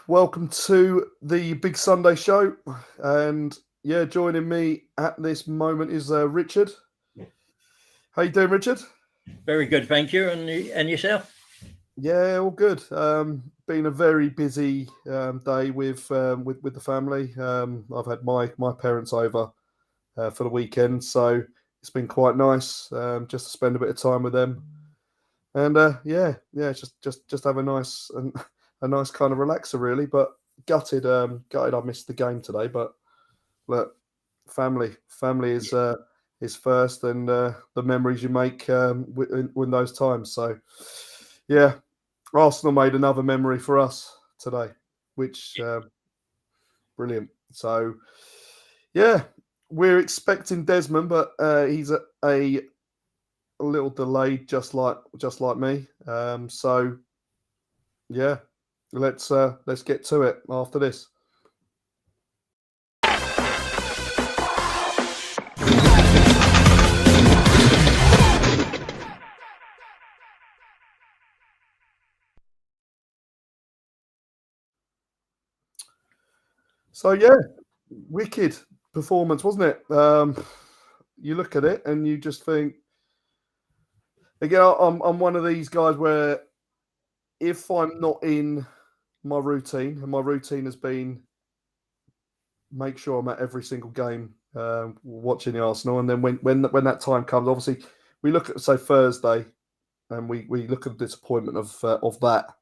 welcome to the Big Sunday show. And yeah, joining me at this moment is Richard. How you doing, Richard? Very good, thank you. And yourself? Yeah, all good. Been a very busy day with the family. I've had my parents over for the weekend, so it's been quite nice just to spend a bit of time with them. And yeah, just have a nice and a nice kind of relaxer, really. But gutted I missed the game today. But look, family is first, and the memories you make in those times. So yeah, Arsenal made another memory for us today, which brilliant. So yeah, we're expecting Desmond, but he's a little delayed, just like me. So yeah, let's get to it after this. So yeah, wicked performance, wasn't it? You look at it and you just think, again, I'm one of these guys where if I'm not in my routine, and my routine has been make sure I'm at every single game watching the Arsenal, and then when that time comes, obviously we look at say Thursday, and we look at the disappointment of that,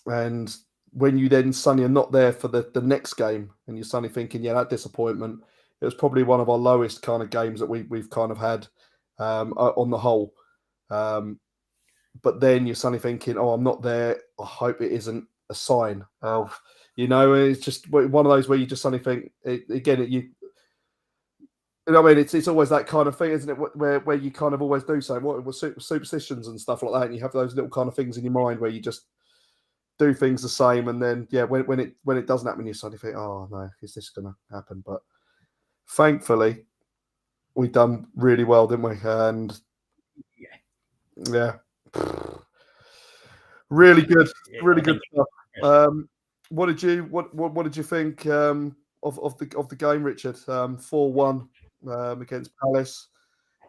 and when you then suddenly are not there for the next game, and you're suddenly thinking, yeah, that disappointment. It was probably one of our lowest kind of games that we've kind of had on the whole. But then you're suddenly thinking, oh, I'm not there. I hope it isn't a sign of, it's just one of those where you just suddenly think, I mean, it's always that kind of thing, isn't it? Where you kind of always do so. What was superstitions and stuff like that, and you have those little kind of things in your mind where you just do things the same, and then yeah, when it doesn't happen, you suddenly think, oh no, is this going to happen? But thankfully, we done really well, didn't we? And yeah, really good, really good stuff. What did you think of the game, Richard? 4-1 against Palace.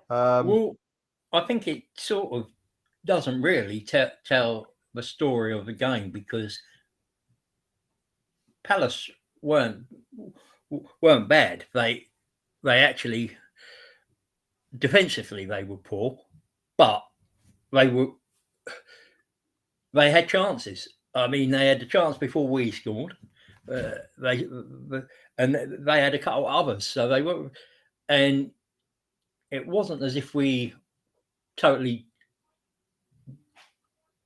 Well, I think it sort of doesn't really tell the story of the game because Palace weren't bad. They actually defensively they were poor, but they were they had chances. I mean, they had the chance before we scored. They and they had a couple of others, so they were, and it wasn't as if we totally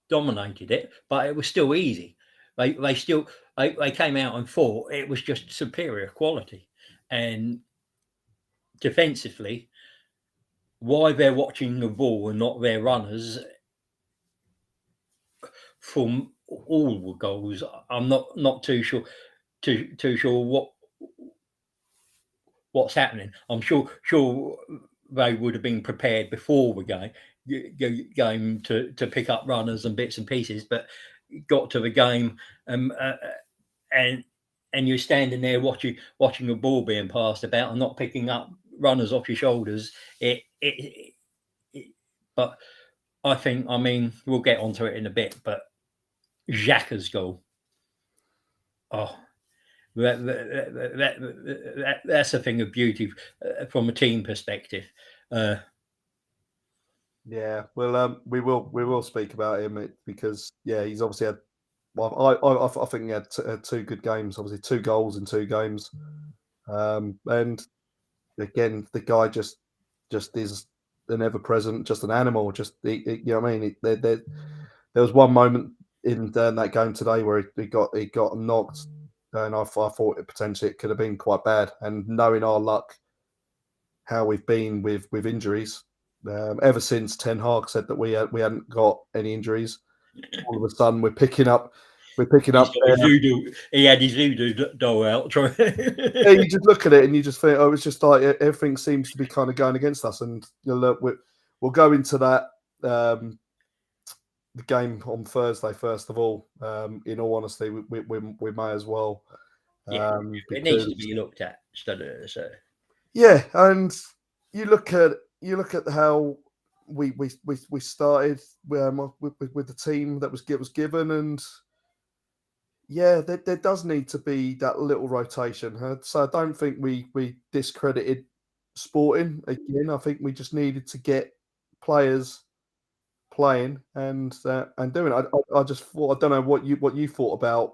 dominated it, but it was still easy. They came out and fought. It was just superior quality, and defensively, why they're watching the ball and not their runners from all the goals, I'm not too sure what's happening. I'm sure they would have been prepared before the game to pick up runners and bits and pieces, but got to the game and you're standing there watching a ball being passed about and not picking up runners off your shoulders. But I mean, we'll get onto it in a bit, but Xhaka's goal. Oh, that's a thing of beauty from a team perspective. Yeah, well, we will speak about him because yeah, he's obviously had. Well, I think he had two good games. Obviously, 2 goals in 2 games, and again, the guy just is an ever present, just an animal. Just you know what I mean. There was one moment in that game today where he got knocked, and I thought it could have been quite bad. And knowing our luck, how we've been with injuries, ever since Ten Hag said that we hadn't got any injuries, all of a sudden we're picking up. He had his voodoo doll out. Yeah, you just look at it and you just think, oh, it's just like everything seems to be kind of going against us. And look, we'll go into that the game on Thursday. First of all, in all honesty, we may as well, Yeah, it needs to because be looked at. So, yeah, and you look at how we started with the team that was given, and yeah, there does need to be that little rotation. So I don't think we discredited Sporting again. I think we just needed to get players playing and doing it. I just thought, I don't know what you thought about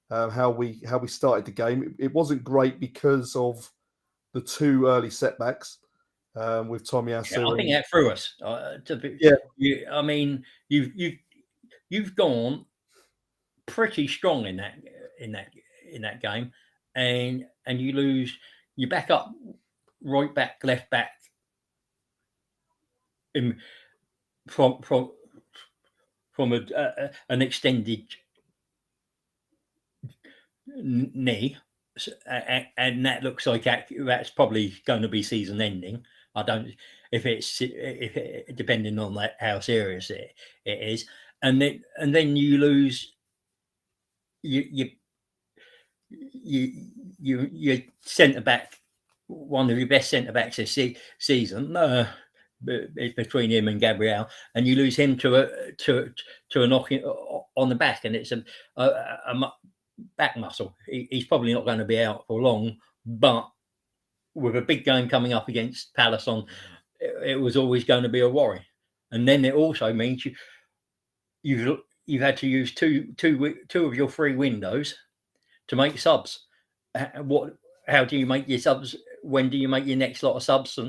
how we started the game. It wasn't great because of the two early setbacks with Tommy yeah, I Asu think and that threw us. yeah, I mean, you've gone pretty strong in that in that game, and you lose. You back up, right back, left back, in, from an extended knee, and that looks like that's probably going to be season ending. I don't if it, depending on that how serious it is, and then you lose you you your centre back, one of your best centre backs this season. It's between him and Gabriel, and you lose him to a knock on the back, and it's a back muscle. He's probably not going to be out for long, but with a big game coming up against Palace on, it was always going to be a worry. And then it also means you've had to use two of your three windows to make subs. What? How do you make your subs? When do you make your next lot of subs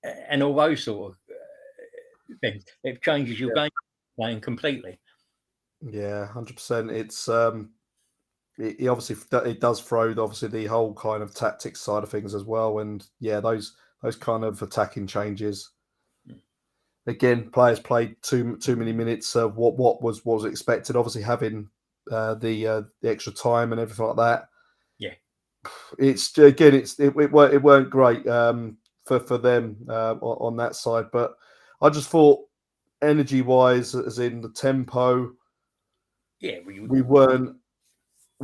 and all those sort of things? It changes your game plan completely. yeah, 100%. It's it obviously it does throw obviously the whole kind of tactics side of things as well, and yeah, those kind of attacking changes. Again, players played too many minutes of what was expected. Obviously, having the extra time and everything like that. Yeah, It's again, it weren't great for them on that side, but I just thought energy wise, as in the tempo, yeah. we weren't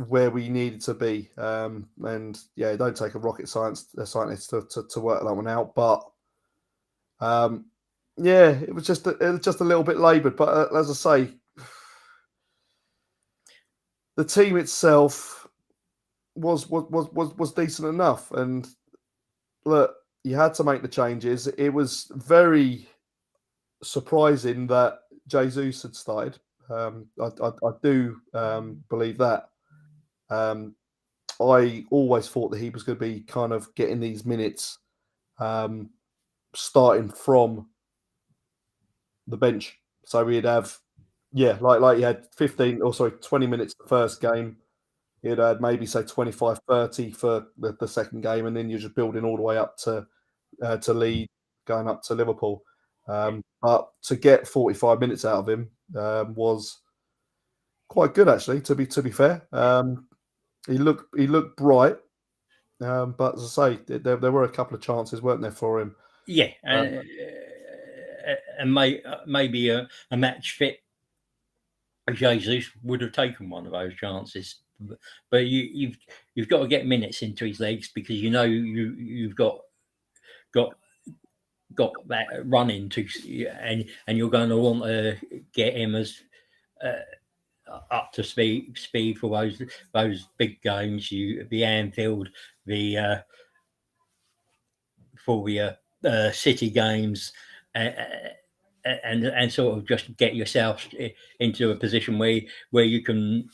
where we needed to be. And yeah, don't take a rocket scientist to work that one out, but um, yeah, it was just a little bit laboured. But as I say, the team itself was decent enough, and look, you had to make the changes. It was very surprising that Jesus had started. I do believe that. Um, I always thought that he was going to be kind of getting these minutes um, starting from the bench. So we'd have, yeah, like he had 15 or sorry, 20 minutes the first game. He'd had maybe say 25, 30 for the second game, and then you're just building all the way up to Leeds, going up to Liverpool. But to get 45 minutes out of him was quite good, actually. To be fair, he looked bright, but as I say, there were a couple of chances, weren't there, for him? Yeah, Um, and maybe a match fit Jesus would have taken one of those chances. But you've got to get minutes into his legs because you know you've got that running to, and you're going to want to get him as up to speed for those big games. The Anfield, the for the City games, and sort of just get yourself into a position where you can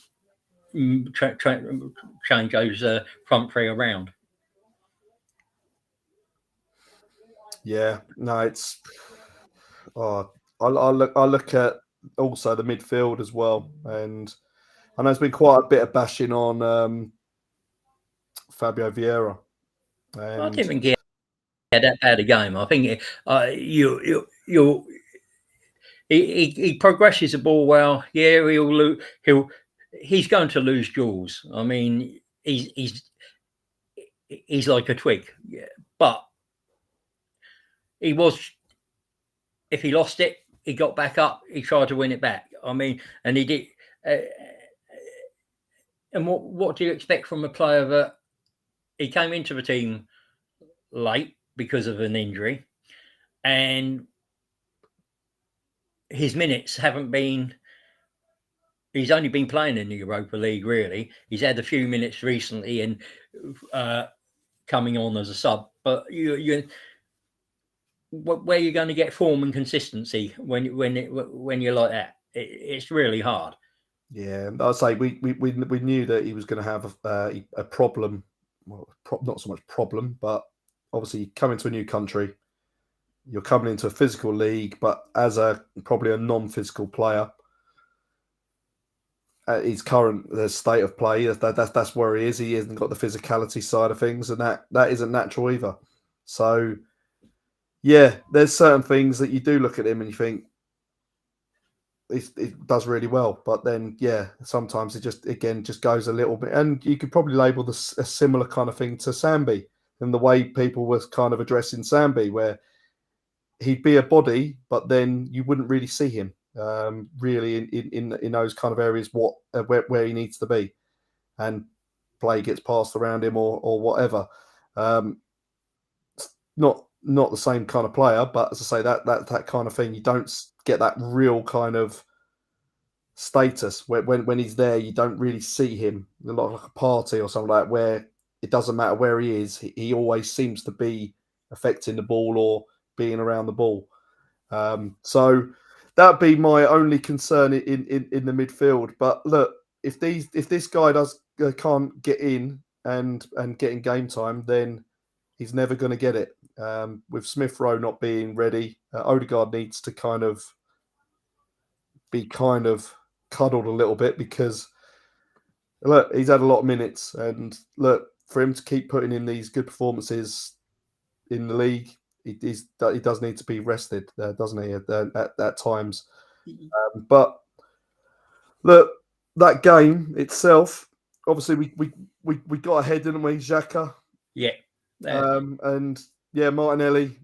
change those front three around. yeah, no, it's. Oh, I look at also the midfield as well, and I know there's been quite a bit of bashing on Fabio Vieira, I and didn't think he had that bad a game. I think you he progresses the ball well. Yeah, he's going to lose duels. I mean, he's like a twig. Yeah, but he was, if he lost it, he got back up. He tried to win it back. I mean, and he did. Uh, and what do you expect from a player that he came into the team late because of an injury, and his minutes haven't been. He's only been playing in the Europa League, really. He's had a few minutes recently and uh, coming on as a sub, but where you're going to get form and consistency when you're like that? It's really hard. Yeah, I'd say we knew that he was going to have a problem. Well, not so much problem, but obviously coming to a new country, you're coming into a physical league, but as a probably a non-physical player, at his current state of play, that's where he is. He hasn't got the physicality side of things, and that isn't natural either. So yeah, there's certain things that you do look at him and you think it does really well, but then yeah, sometimes it just goes a little bit, and you could probably label this a similar kind of thing to Sambi and the way people were kind of addressing Sambi, where he'd be a body, but then you wouldn't really see him really in those kind of areas where he needs to be, and play gets passed around him or whatever. Um, not the same kind of player, but as I say, that kind of thing, you don't get that real kind of status when he's there. You don't really see him a lot like a party or something like that, where it doesn't matter where he is. He always seems to be affecting the ball or being around the ball. So that'd be my only concern in the midfield. But look, if this guy does can't get in and get in game time, then he's never going to get it. With Smith Rowe not being ready, Odegaard needs to be cuddled a little bit, because look, he's had a lot of minutes, and look, for him to keep putting in these good performances in the league, he does need to be rested, doesn't he? At times, but look, that game itself, obviously we got ahead, didn't we, Xhaka? Yeah, And yeah, Martinelli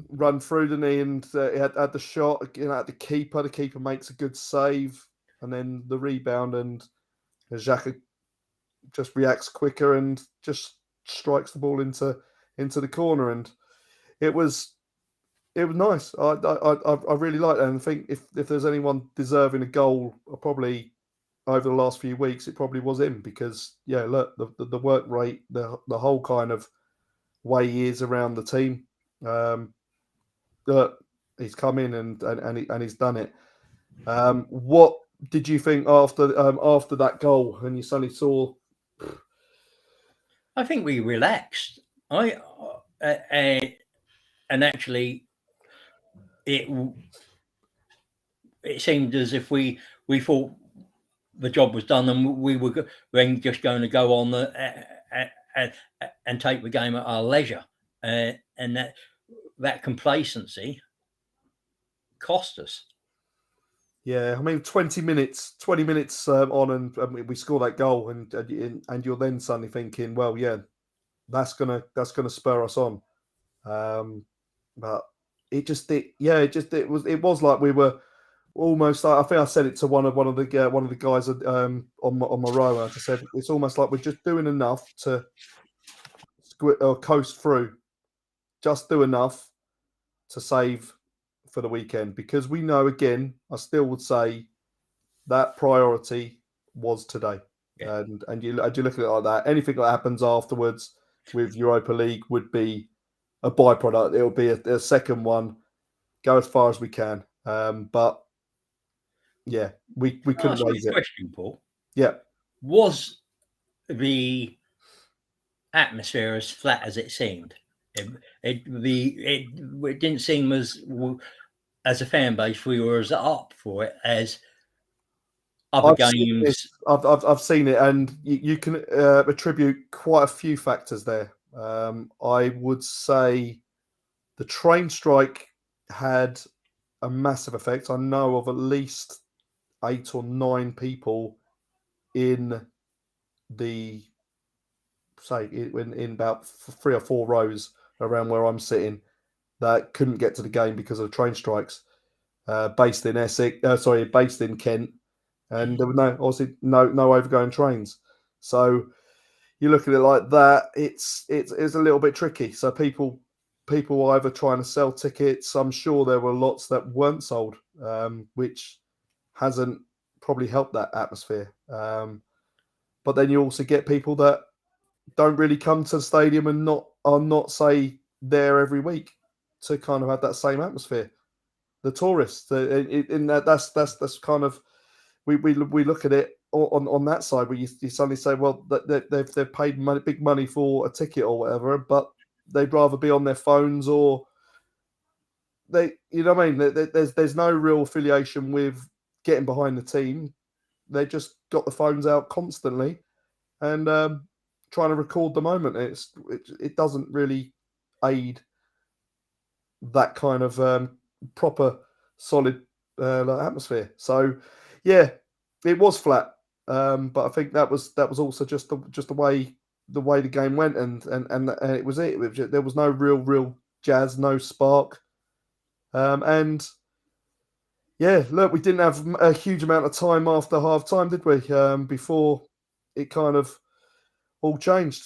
run through, didn't he? And he had the shot, at the keeper. The keeper makes a good save, and then the rebound, and Xhaka just reacts quicker and just strikes the ball into the corner, and it was nice. I really like that, and I think if there's anyone deserving a goal, probably over the last few weeks, it probably was him, because yeah, look, the work rate, the whole kind of way he is around the team. Look, he's come in and he's done it. What did you think after that goal, and you suddenly saw? I think we relaxed. And actually, it it seemed as if we thought the job was done, and we were then just going to go on and take the game at our leisure, and that complacency cost us. Yeah, I mean, 20 minutes on, and we score that goal, and you're then suddenly thinking, well, yeah, that's gonna spur us on. But it was like we were almost. I think I said it to one of the guys on my row. I just said it's almost like we're just doing enough to coast through, just do enough to save for the weekend, because we know, again, I still would say that priority was today. Yeah. And you look at it like that. Anything that happens afterwards with Europa League would be a byproduct. It'll be a second one. Go as far as we can. But yeah, we I'll couldn't ask you raise a it. question, Paul. Yeah, Was the atmosphere as flat as it seemed? It didn't seem as a fan base we were as up for it as other I've seen this. games. I've seen it, and you can attribute quite a few factors there. I would say the train strike had a massive effect. I know of at least 8 or 9 people in the in about 3 or 4 rows around where I'm sitting that couldn't get to the game because of the train strikes. based in Essex. Based in Kent, and there were obviously no overgoing trains. So you look at it like that, it's a little bit tricky. So people were either trying to sell tickets. I'm sure there were lots that weren't sold, which hasn't probably helped that atmosphere. But then you also get people that don't really come to the stadium and are not say there every week to kind of have that same atmosphere. The tourists, in that's kind of we look at it on that side where you suddenly say, well, they've paid big money for a ticket or whatever, but they'd rather be on their phones, or you know what I mean. There's no real affiliation with getting behind the team. They just got the phones out constantly and trying to record the moment. It doesn't really aid that kind of proper solid like atmosphere. So yeah, it was flat, but I think that was also just the way the game went, and it was it. There was no real jazz, no spark, and yeah, look, we didn't have a huge amount of time after half time, did we? Before it kind of all changed.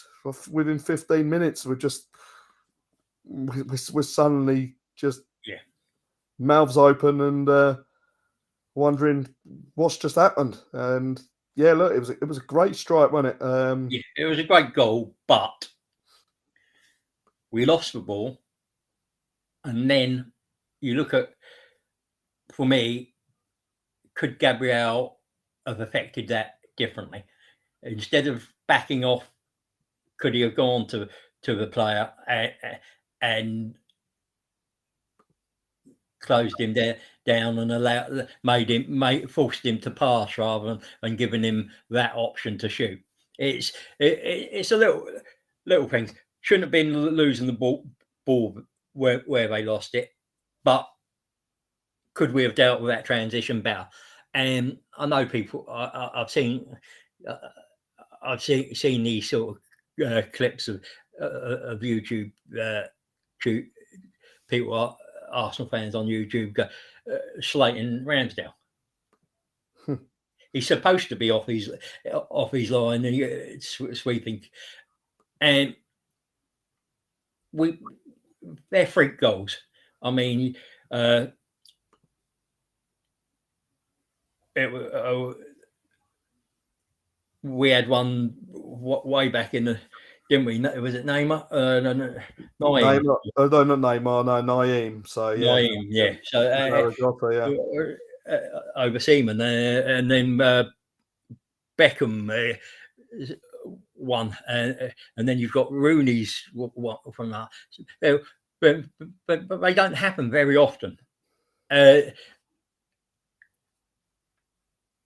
Within 15 minutes, we're suddenly just Yeah. mouths open and wondering what's just happened. And yeah, look, it was a great strike, wasn't it? Yeah, it was a great goal, but we lost the ball. And then you look at, for me, could Gabriel have affected that differently? Instead of backing off, could he have gone to the player and closed him down and forced him to pass rather than giving him that option to shoot? It's a little things. Shouldn't have been losing the ball where they lost it, but could we have dealt with that transition better? And I know people. Uh, I've seen these sort of clips of YouTube. People are Arsenal fans on YouTube go slating Ramsdale. He's supposed to be off his line and sweeping, and they're freak goals. I mean, we had one way back in the, didn't we? Was it Neymar? No, Naeem. Neymar, no, not Neymar, no, Naeem. So yeah, Naeem, yeah. So yeah. over Seaman, and then Beckham one, and then you've got Rooney's from that. But they don't happen very often. And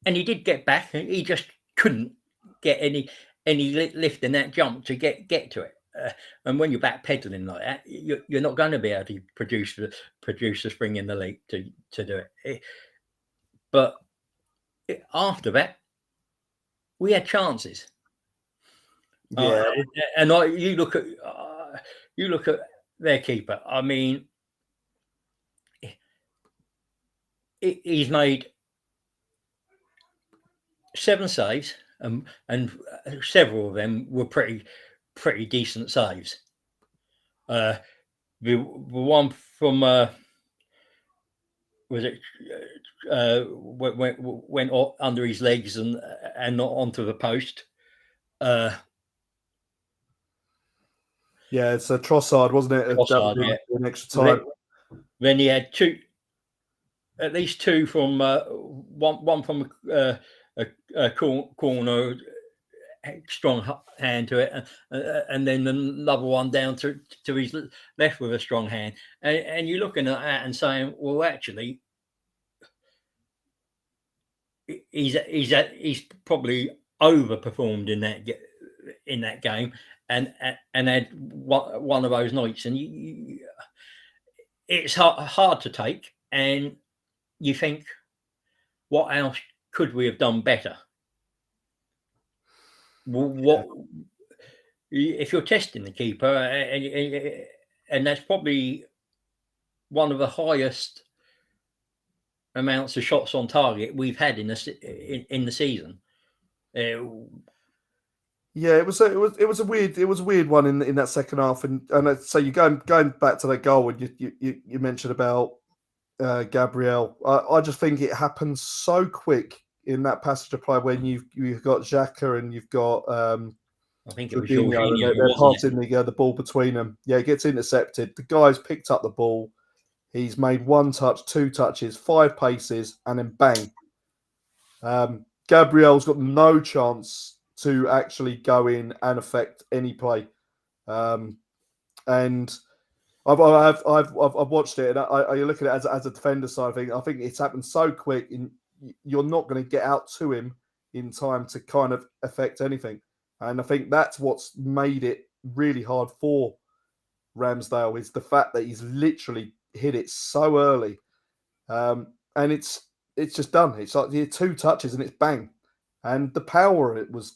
he did get back. He just couldn't get any lift in that jump to get to it. And when you're backpedaling like that, you're not going to be able to produce the spring in the league to do it. But after that, we had chances. Yeah, and you look at their keeper. I mean, he's made 7 saves, and several of them were pretty decent saves. The one from was it went under his legs and not onto the post. Yeah, it's a Trossard, wasn't it? Trossard, That yeah. an extra time. Then he had at least two from one from a corner, strong hand to it, and then another one down to his left with a strong hand. And you're looking at that and saying, well, actually, he's probably overperformed in that game, and had one of those nights, and it's hard to take, and you think, what else could we have done better? What if you're testing the keeper, and that's probably one of the highest amounts of shots on target we've had in the season. Yeah, it was a weird one in that second half, and so you going back to that goal, and you mentioned about Gabriel. I just think it happens so quick in that passage of play when you've got Xhaka and you've got I think it was Jorginho, and Jorginho, they're wasn't it? passing the ball between them. Yeah, it gets intercepted. The guy's picked up the ball. He's made one touch, two touches, five paces, and then bang. Gabriel's got no chance to actually go in and affect any play. And I've watched it, and I look at it as a defender side of things. I think it's happened so quick, and you're not going to get out to him in time to kind of affect anything. And I think that's what's made it really hard for Ramsdale is the fact that he's literally hit it so early, and it's just done. It's like two touches and it's bang, and the power it was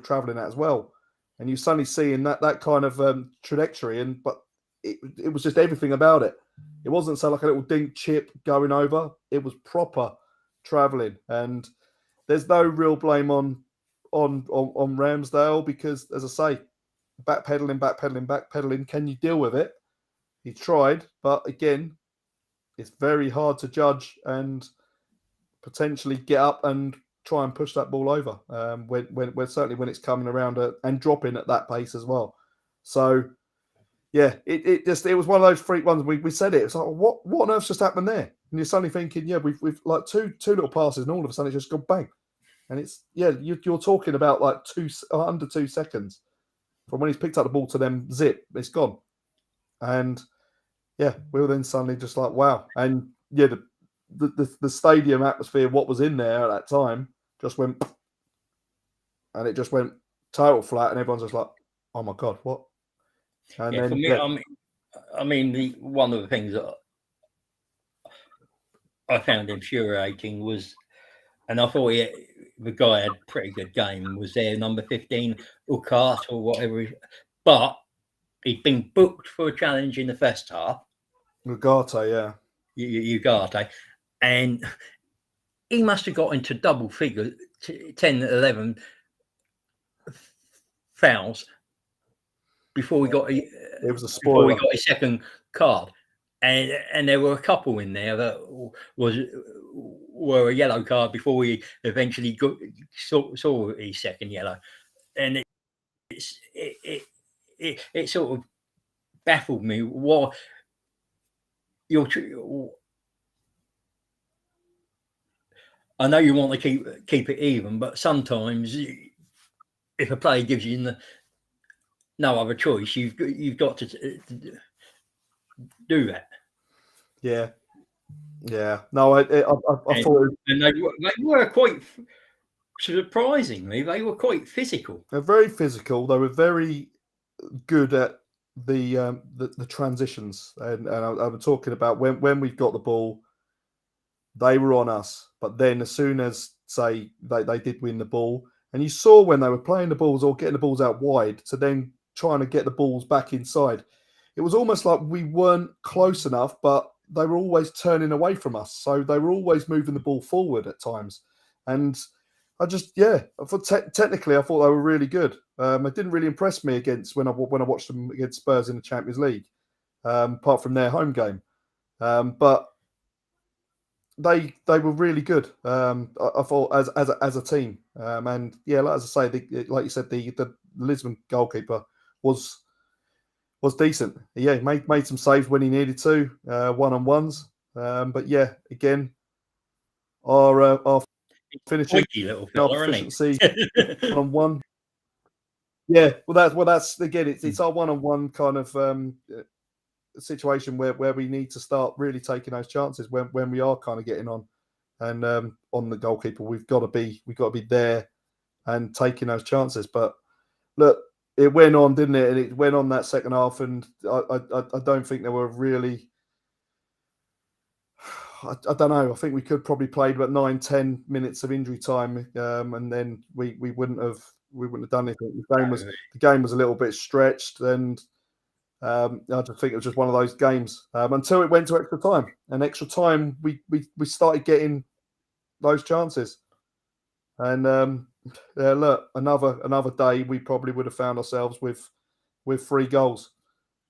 traveling at as well, and you suddenly seeing that kind of trajectory, and but it was just everything about it. It wasn't so like a little dink chip going over. It was proper traveling, and there's no real blame on Ramsdale because, as I say, backpedaling. Can you deal with it? He tried, but again, it's very hard to judge and potentially get up and try and push that ball over when certainly when it's coming around and dropping at that pace as well. So yeah, it was one of those freak ones. We said it. It's like what on earth's just happened there? And you're suddenly thinking, yeah, we've like two little passes, and all of a sudden it's just gone bang. And it's you're talking about like under 2 seconds from when he's picked up the ball to them zip, it's gone. And yeah, we were then suddenly just like, wow. And yeah, the stadium atmosphere, what was in there at that time, just went, and it just went total flat, and everyone's just like, oh my god, what? And Yeah, for then me, yeah, one of the things that I found infuriating was, and I thought the guy had a pretty good game, was there number 15, Ukat or whatever, but he'd been booked for a challenge in the first half, Ugarte, yeah, Ugarte, and he must have got into double figure 10, 11 fouls before we got it was a before we spoiler. got his second card, and there were a couple in there that were a yellow card before we eventually saw his second yellow, and it sort of baffled me. What you're, I know you want to keep it even, but sometimes if a player gives you no other choice, you've got to do that. Yeah, yeah. No, I thought And they were quite surprisingly, they were quite physical. they're very physical. They were very good at the transitions, and I was talking about when we've got the ball, they were on us. But then as soon as say they did win the ball, and you saw when they were playing the balls or getting the balls out wide to then trying to get the balls back inside, it was almost like we weren't close enough, but they were always turning away from us. So they were always moving the ball forward at times. And I just, yeah, I thought technically I thought they were really good. It didn't really impress me against when I watched them against Spurs in the Champions League, apart from their home game. But they were really good. I thought as a team, and yeah, like, as I say, like you said, the Lisbon goalkeeper was decent. Yeah, he made some saves when he needed to, one-on-ones. But yeah, again, our finishing, Flaky little our fella, isn't proficiency he? one-on-one. Yeah, that's again, it's our one-on-one kind of situation where we need to start really taking those chances when we are kind of getting on, and on the goalkeeper, we've got to be there and taking those chances. But look, it went on, didn't it? And it went on that second half, and I don't think there were really. I don't know. I think we could probably played about 9-10 minutes of injury time, and then we wouldn't have done anything. The game was a little bit stretched, and I just think it was just one of those games until it went to extra time. And extra time, we started getting those chances. And look, another day, we probably would have found ourselves with 3 goals.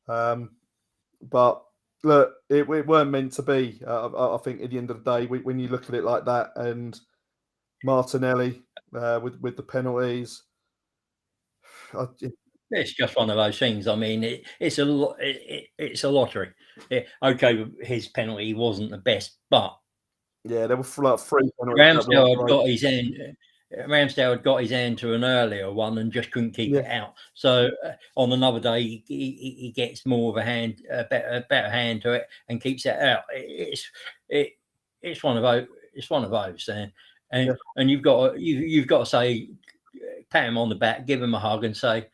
But look, it weren't meant to be. I think at the end of the day, when you look at it like that, and Martinelli with the penalties, It's just one of those things. I mean, it's it's a lottery. Okay, his penalty wasn't the best, but yeah, there were like 3 penalties that weren't Ramsdale had great. got his end. Ramsdale had got his hand to an earlier one and just couldn't keep Yeah, it out. So on another day, he gets more of a better hand to it and keeps it out. It's one of those. It's one of those, yeah, and you've got to say, pat him on the back, give him a hug, and say,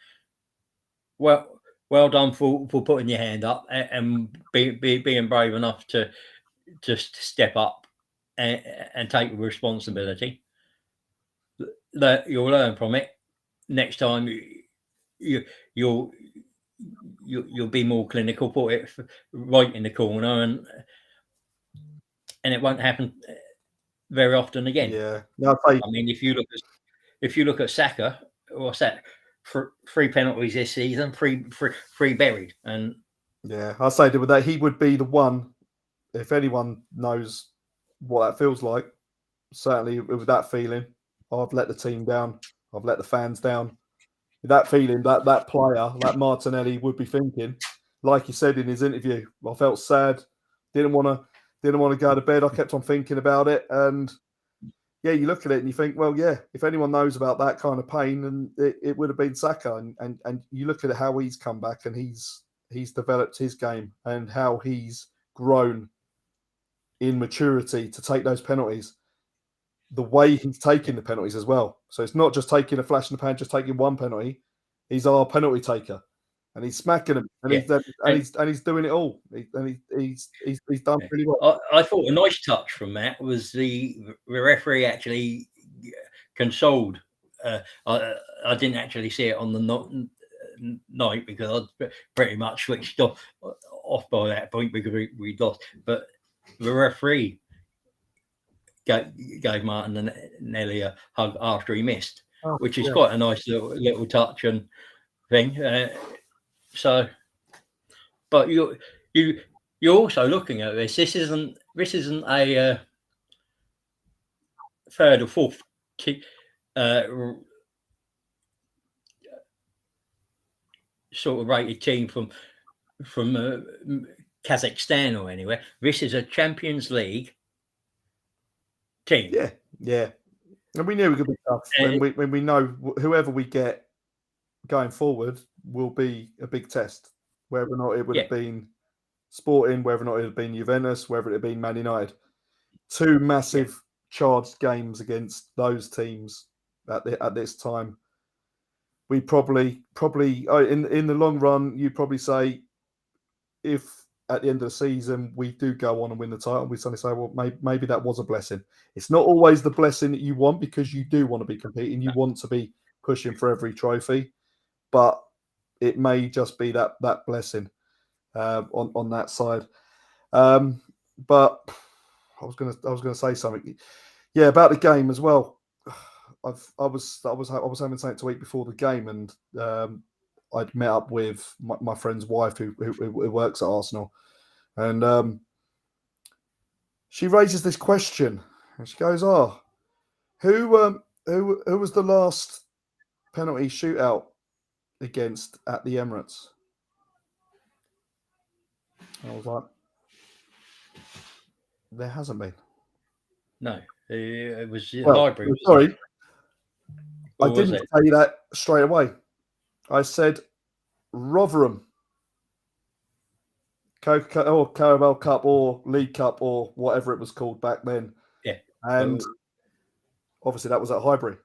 well done for putting your hand up and being brave enough to just step up and take responsibility. That you'll learn from it. Next time you'll you'll be more clinical, put it right in the corner, and it won't happen very often again. yeah. No, I say, I mean, if you look at Saka, what's that? 3 penalties this season, three buried, and yeah, I say with that he would be the one. If anyone knows what that feels like, certainly with that feeling, I've let the team down. I've let the fans down. That feeling, that player, that Martinelli would be thinking, like he said in his interview, I felt sad, didn't want to go to bed. I kept on thinking about it, and yeah, you look at it and you think, well, yeah, if anyone knows about that kind of pain, then it would have been Saka. And you look at how he's come back and he's developed his game and how he's grown in maturity to take those penalties. The way he's taking the penalties as well. So it's not just taking a flash in the pan, just taking one penalty. He's our penalty taker, and he's smacking them, and yeah, he's doing it all. He's done yeah. pretty well. I thought a nice touch from that was the referee actually consoled. I didn't actually see it on the night because I pretty much switched off by that point because we lost. But the referee gave Martin Nelly a hug after he missed, Oh, which is yeah. quite a nice little touch and thing. So, but you're also looking at this. This isn't a third or fourth uh, sort of rated team from Kazakhstan or anywhere. This is a Champions League team. Yeah, yeah. And we knew it could be tough. When we know whoever we get going forward will be a big test, whether or not it would have been Sporting, whether or not it had been Juventus, whether it had been Man United. 2 massive charged games against those teams at this time. We probably in the long run, you'd probably say if at the end of the season we do go on and win the title, we suddenly say, well, maybe that was a blessing. It's not always the blessing that you want because you do want to be competing, you want to be pushing for every trophy, but it may just be that blessing on that side. But I was gonna say something, yeah, about the game as well. I was having something to eat before the game, and I'd met up with my friend's wife who works at Arsenal, and she raises this question, and she goes, "Oh, who was the last penalty shootout against at the Emirates?" And I was like, "There hasn't been." No, it was Well, Highbury. sorry, I Or was didn't it? say that straight away. I said Rotherham. Or Carabao Cup or League Cup or whatever it was called back then. Yeah. And obviously that was at Highbury.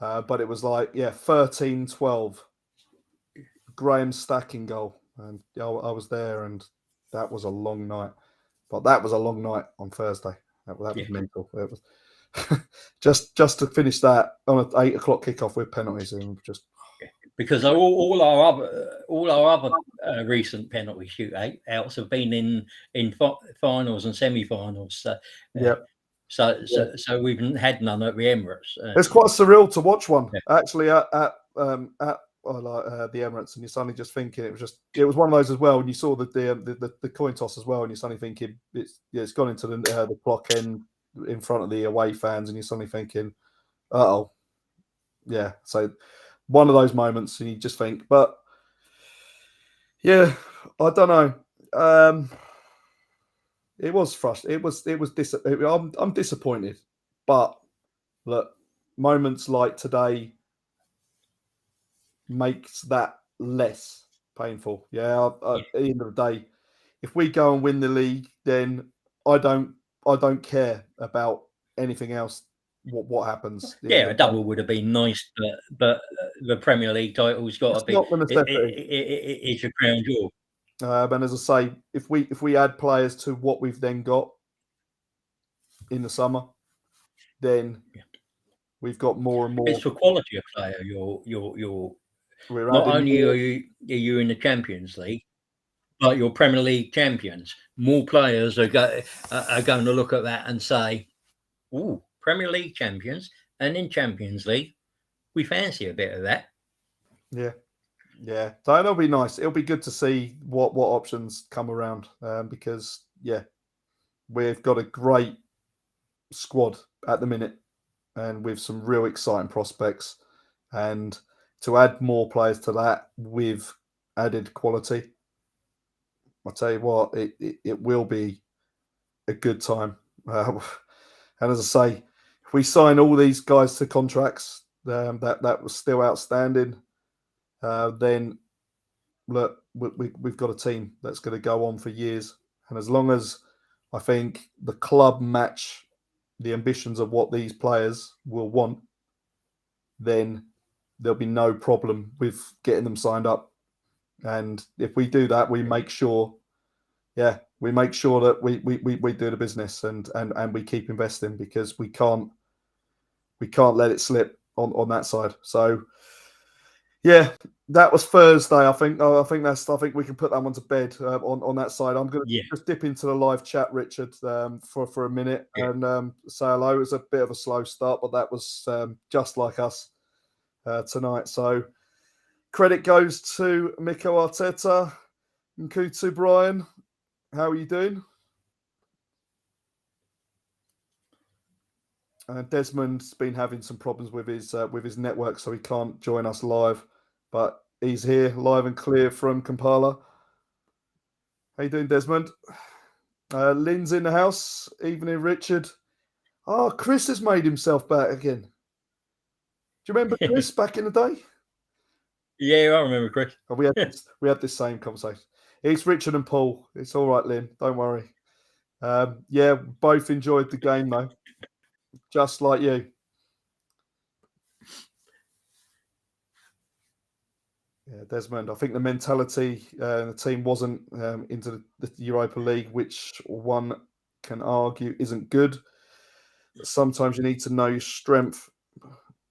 But it was like, 13-12. Graham Stacking goal. And I was there, and that was a long night. But that was a long night on Thursday. That was mental. It was just to finish that on an 8 o'clock kickoff with penalties, and just because all our other recent penalty shootouts have been in finals and semi-finals. Uh, Yeah, so we've had none at the Emirates. it's quite surreal to watch one Yeah. actually at the Emirates, and you're suddenly just thinking it was one of those as well. And you saw the coin toss as well, and you're suddenly thinking it's gone into the clock end in front of the away fans, and you're suddenly thinking, oh, yeah. So one of those moments, and you just think, but yeah, I don't know. It was frustrating. I'm disappointed, but look, moments like today makes that less painful. Yeah, at the end of the day, if we go and win the league, then I don't I don't care about anything else. What happens at the end Yeah, of a the day? double would have been nice, but the Premier League title's got to It's be not the necessity. it's your crown jewel. And as I say, if we add players to what we've then got in the summer, then we've got more and It's more. for quality of player. You're We're not adding only more. are you in the Champions League, but you're Premier League champions. More players are going to look at that and say, "Ooh, Premier League champions," and in Champions League, we fancy a bit of that. Yeah, yeah. So it'll be nice. It'll be good to see what options come around, because yeah, we've got a great squad at the minute, and with some real exciting prospects. And to add more players to that with added quality, I tell you what, it will be a good time. And as I say, if we sign all these guys to contracts that was still outstanding, then look, we've got a team that's going to go on for years. And as long as I think the club match the ambitions of what these players will want, then there'll be no problem with getting them signed up. And if we do that, we make sure, yeah, we make sure that we do the business and we keep investing, because we can't let it slip on that side. So yeah, that was Thursday. I think. Oh, I think we can put that one to bed on that side. I'm going to Yeah, just dip into the live chat, Richard, for a minute yeah, and say hello. It was a bit of a slow start, but that was just like us tonight. So credit goes to Mikel Arteta and Kutu Brian. How are you doing? Desmond's been having some problems with his network, so he can't join us live, but he's here live and clear from Kampala. How you doing, Desmond? Lynn's in the house. Evening, Richard. Oh, Chris has made himself back again. Do you remember Chris back in the day? yeah. I remember, Chris. Oh, we had this same conversation. It's Richard and Paul. It's all right, Lynn. Don't worry. Yeah, both enjoyed the game though, just like you. Yeah, Desmond. I think the mentality the team wasn't into the Europa League, which one can argue isn't good. Sometimes you need to know your strength.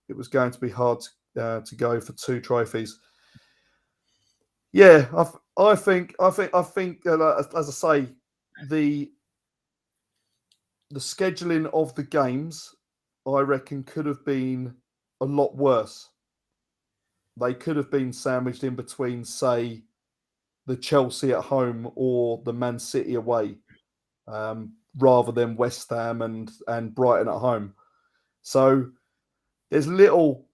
It was going to be hard to go for two trophies. Yeah, I think as I say, the the scheduling of the games, I reckon, could have been a lot worse. They could have been sandwiched in between, say, the Chelsea at home or the Man City away, rather than West Ham and Brighton at home. So there's little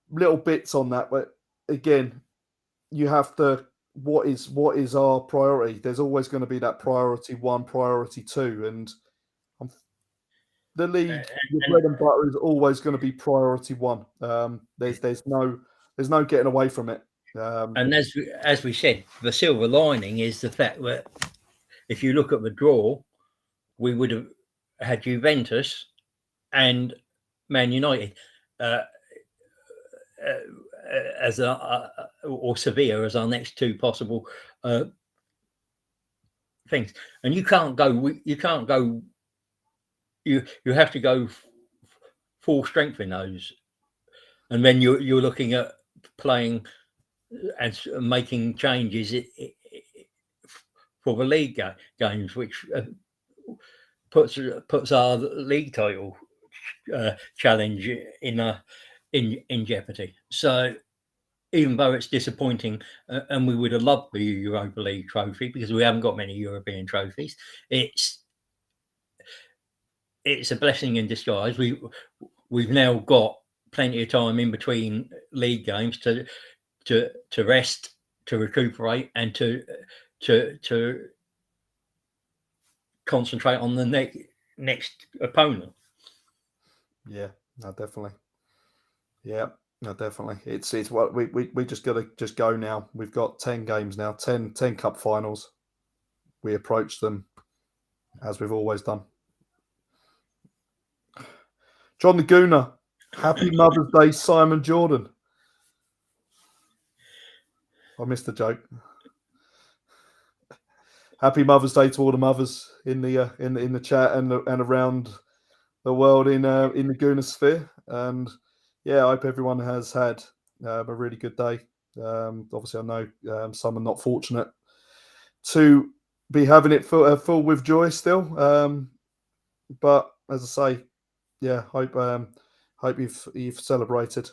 bits on that, but again, you have to what is our priority. There's always going to be that priority one, priority two, and the league, your And bread and butter is always going to be priority one. There's no getting away from it. and as we said, the silver lining is the fact that if you look at the draw, we would have had Juventus and Man United uh, as or Sevilla as our next two possible uh, things. And you can't go. You can't go. You have to go full strength in those, and then you're looking at playing as making changes for the league games, which puts our league title challenge in jeopardy. So even though it's disappointing, and we would have loved the Europa League trophy because we haven't got many European trophies, it's a blessing in disguise. We've now got plenty of time in between league games to rest, to recuperate, and to concentrate on the next opponent. Yeah, no, definitely. Yeah, no, definitely. It's what we just got to just go now. We've got 10 games now, 10 cup finals. We approach them as we've always done. John the Gooner, happy Mother's Day, Simon Jordan. I missed the joke. Happy Mother's Day to all the mothers in the chat and around the world in the Gooner sphere. And yeah, I hope everyone has had a really good day. Obviously, I know some are not fortunate to be having it full with joy still. But as I say, yeah, hope you've celebrated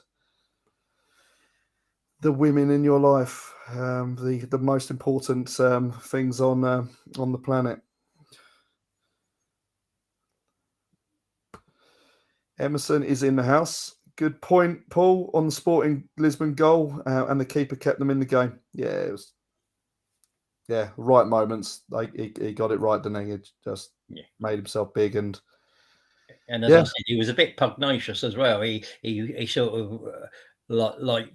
the women in your life, the most important things on the planet. Emerson is in the house. Good point, Paul, on the Sporting Lisbon goal, and the keeper kept them in the game. Yeah, it was. Yeah, right moments. Like he got it right, didn't he? He just made himself big, and as I said, he was a bit pugnacious as well. He sort of like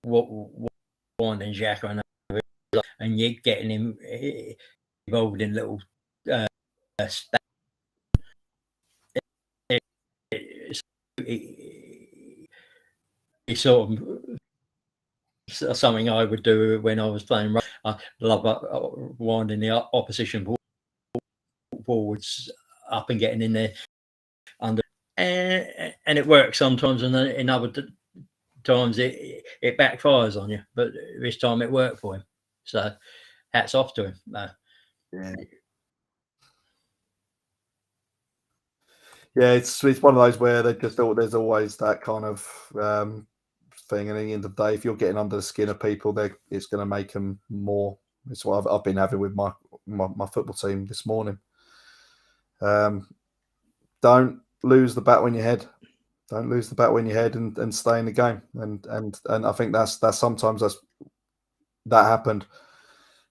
what winding Xhaka and you getting him involved in little it's sort of something I would do when I was playing. I love winding the opposition forwards up and getting in there under, and it works sometimes, and in other times it backfires on you. But this time it worked for him, so hats off to him. Yeah, it's one of those where there's always that kind of thing, and at the end of the day, if you're getting under the skin of people, it's going to make them more. It's what I've been having with my football team this morning. Don't lose the bat when you're ahead. Don't lose the bat when you're ahead, and stay in the game. And I think that's sometimes that happened.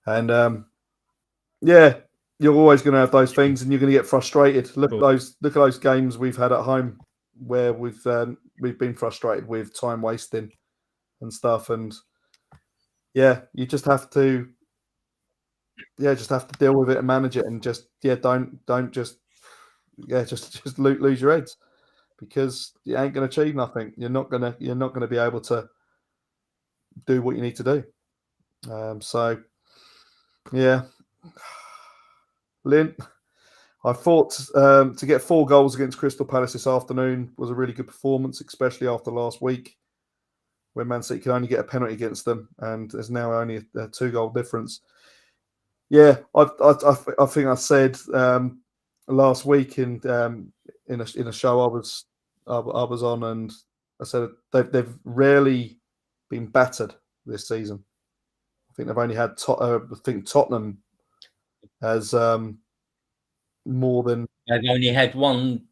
And yeah, you're always going to have those things, and you're going to get frustrated. Look at those games we've had at home where we've been frustrated with time wasting and stuff. And yeah, you just have to deal with it and manage it, and just don't just lose your heads, because you ain't going to achieve nothing. You're not going to be able to do what you need to do. So yeah, Lynn, I thought to get 4 goals against Crystal Palace this afternoon was a really good performance, especially after last week, when Man City could only get a penalty against them, and there's now only a 2-goal difference. Yeah, I think I said last week in a show I was on, and I said they've rarely been battered this season. I think they've only had I think Tottenham has more than. They've only had one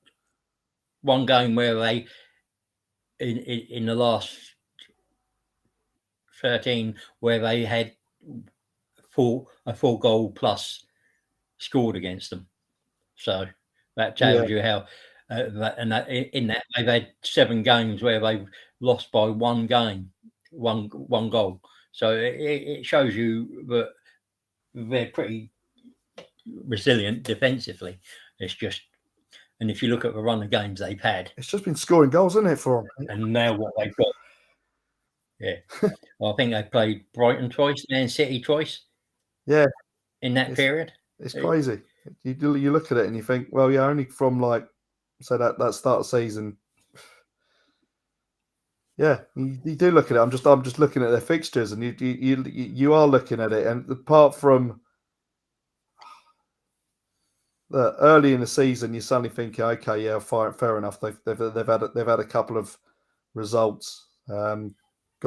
game where they in the last 13 where they had a full goal plus scored against them. So that tells you how. In that they've had 7 games where they've lost by one goal. So it shows you that they're pretty resilient defensively. It's just, and if you look at the run of games they've had, it's just been scoring goals, isn't it, for them? And now what they've got. Yeah, well, I think they played Brighton twice, Man City twice. Yeah, in that period, it's crazy. You look at it and you think, well, yeah, only from that start of season. Yeah, you do look at it. I'm just looking at their fixtures, and you are looking at it. And apart from early in the season, you're suddenly thinking, okay, yeah, fair enough. They've had a couple of results gone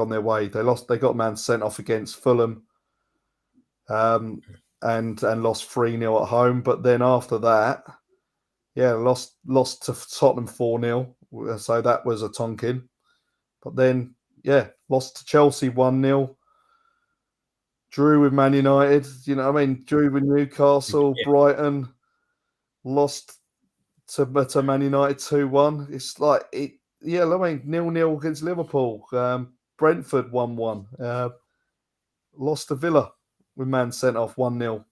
their way. They got man sent off against Fulham, and lost 3-0 at home. But then after that, yeah, lost to Tottenham 4-0. So that was a Tonkin. But then, yeah, lost to Chelsea 1-0. Drew with Man United, you know what I mean? Drew with Newcastle, Yeah. Brighton, lost to Man United 2-1. It's like it, yeah, I mean 0-0 against Liverpool. Brentford 1-1. Lost to Villa with Man sent off 1-0.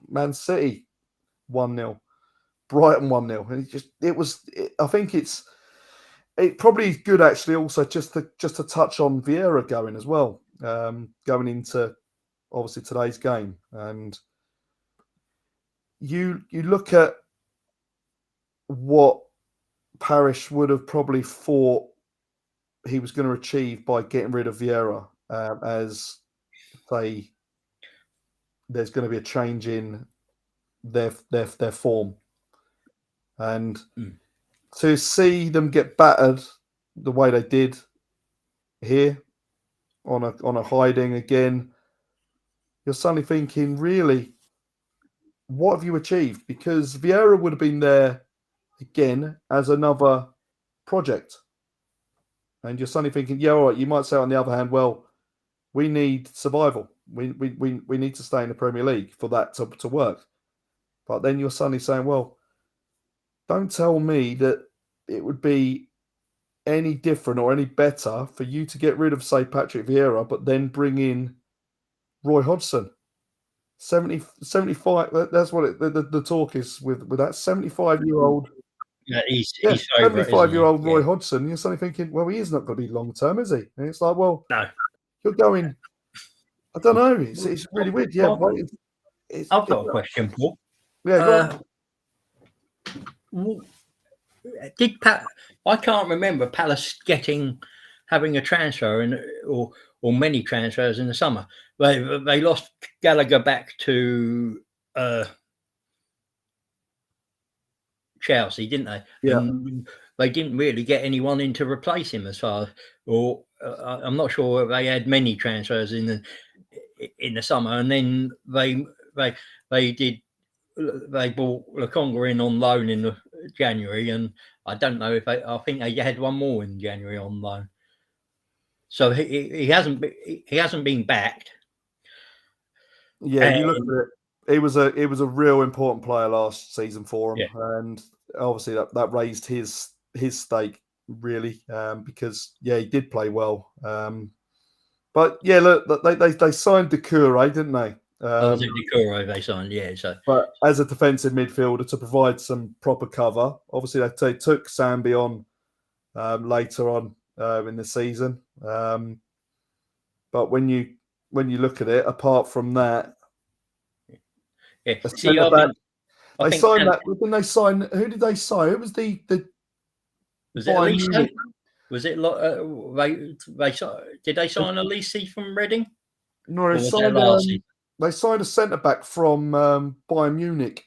Man City 1-0. Brighton 1-0. And I think it probably is good actually also just to touch on Vieira going as well. Going into obviously today's game. And you look at what Parish would have probably thought he was going to achieve by getting rid of Vieira, as say there's going to be a change in their form, and to see them get battered the way they did here on a hiding again, you're suddenly thinking, really, what have you achieved? Because Vieira would have been there again as another project. And you're suddenly thinking, yeah, all right, you might say on the other hand, well, we need survival. We need to stay in the Premier League for that to work. But then you're suddenly saying, well, don't tell me that it would be any different or any better for you to get rid of, say, Patrick Vieira, but then bring in Roy Hodgson. 75, that's what the talk is with that 75-year-old. Yeah, Yeah, he's favourite, isn't he? 75-year-old Roy Yeah. Hodgson. You're suddenly thinking, well, he is not going to be long term, is he? And it's like, well, No. you're going. I don't know. It's really weird. Yeah, Well, right. I've got a question, Paul. Yeah, go on. I can't remember Palace having a transfer or many transfers in the summer. They lost Gallagher back to Chelsea, didn't they? Yeah. And they didn't really get anyone in to replace him, I'm not sure they had many transfers in the summer, and then they bought Lokonga in on loan in January, and I don't know if I think they had one more in January on loan. So he hasn't been backed. Yeah, you look at it. It was a real important player last season for him, and obviously that raised his stake really, because yeah, he did play well. But yeah, look, they signed Doucouré, didn't they? Was it Doucouré they signed? Yeah. So, but as a defensive midfielder to provide some proper cover, obviously they took Sambi on later on in the season. But when you look at it, apart from that, yeah. a See, centre back. I They think signed that. Didn't they sign? Who did they sign? It was the was it Bayern Elise? Munich. Was it did they sign Elise from Reading? No, Or was that last season? they signed a centre back from Bayern Munich.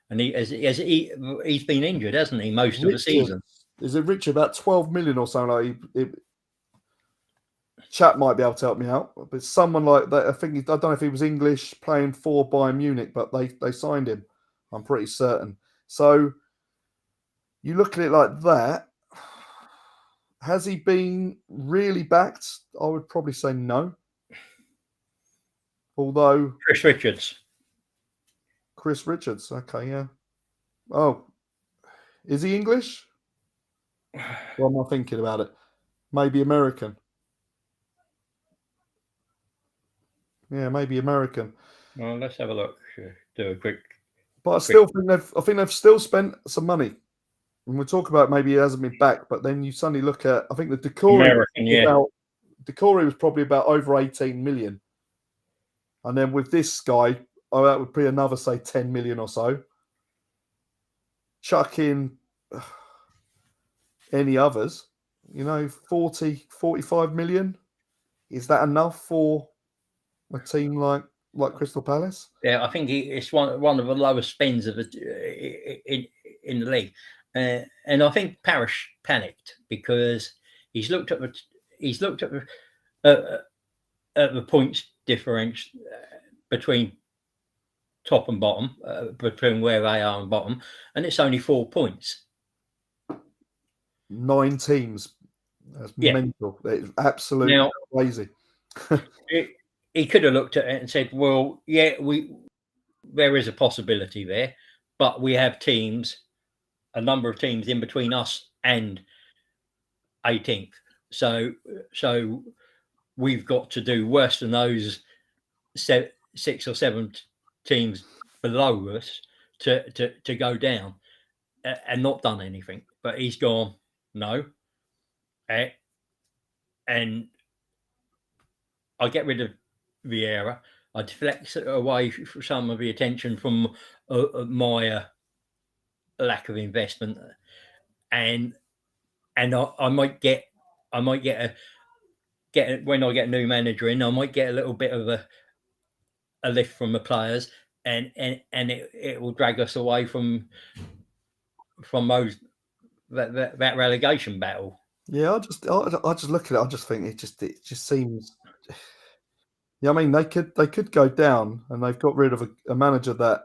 And he's been injured, hasn't he, most of the season? Is it Richard? About 12 million or something like. Chat might be able to help me out, but someone like that. I don't know if he was English playing for Bayern Munich, but they signed him. I'm pretty certain. So you look at it like that. Has he been really backed? I would probably say no. Although Chris Richards, okay, yeah. Oh, is he English? Well, I'm not thinking about it. Maybe American. Yeah, maybe American. Well, let's have a look. Do a quick. But I still think they've still spent some money. And we'll talk about maybe he hasn't been back, but then you suddenly look at, I think the Doucouré was probably about over 18 million. And then with this guy, that would be another, say, 10 million or so. Chuck in any others, 40, 45 million. Is that enough for a team like Crystal Palace? Yeah, I think it's one of the lowest spends in the league, and I think Parish panicked because he's looked at uh, at the points difference between top and bottom, between where they are and bottom, and it's only 4 points. 9 teams. That's Yeah. mental. It's absolutely Now crazy. he could have looked at it and said, "Well, yeah, there is a possibility there, but we have a number of teams in between us and 18th. So we've got to do worse than those 6 or 7 teams below us to go down, and not done anything." But he's gone, no, and I get rid of Vieira. I deflect away some of the attention from my lack of investment, and I might get when I get a new manager in, I might get a little bit of a lift from the players, and it will drag us away from those that relegation battle. Yeah, I just look at it. I just think it just seems. Yeah, I mean they could go down, and they've got rid of a manager that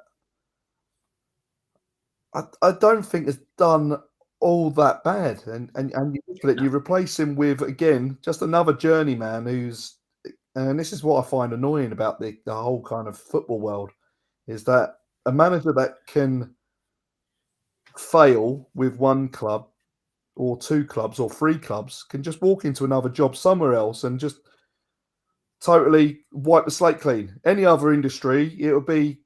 I don't think has done all that bad. And you look at it, you replace him with again just another journeyman who's. And this is what I find annoying about the whole kind of football world is that a manager that can fail with one club or 2 clubs or 3 clubs can just walk into another job somewhere else and just totally wipe the slate clean. Any other industry, it would be,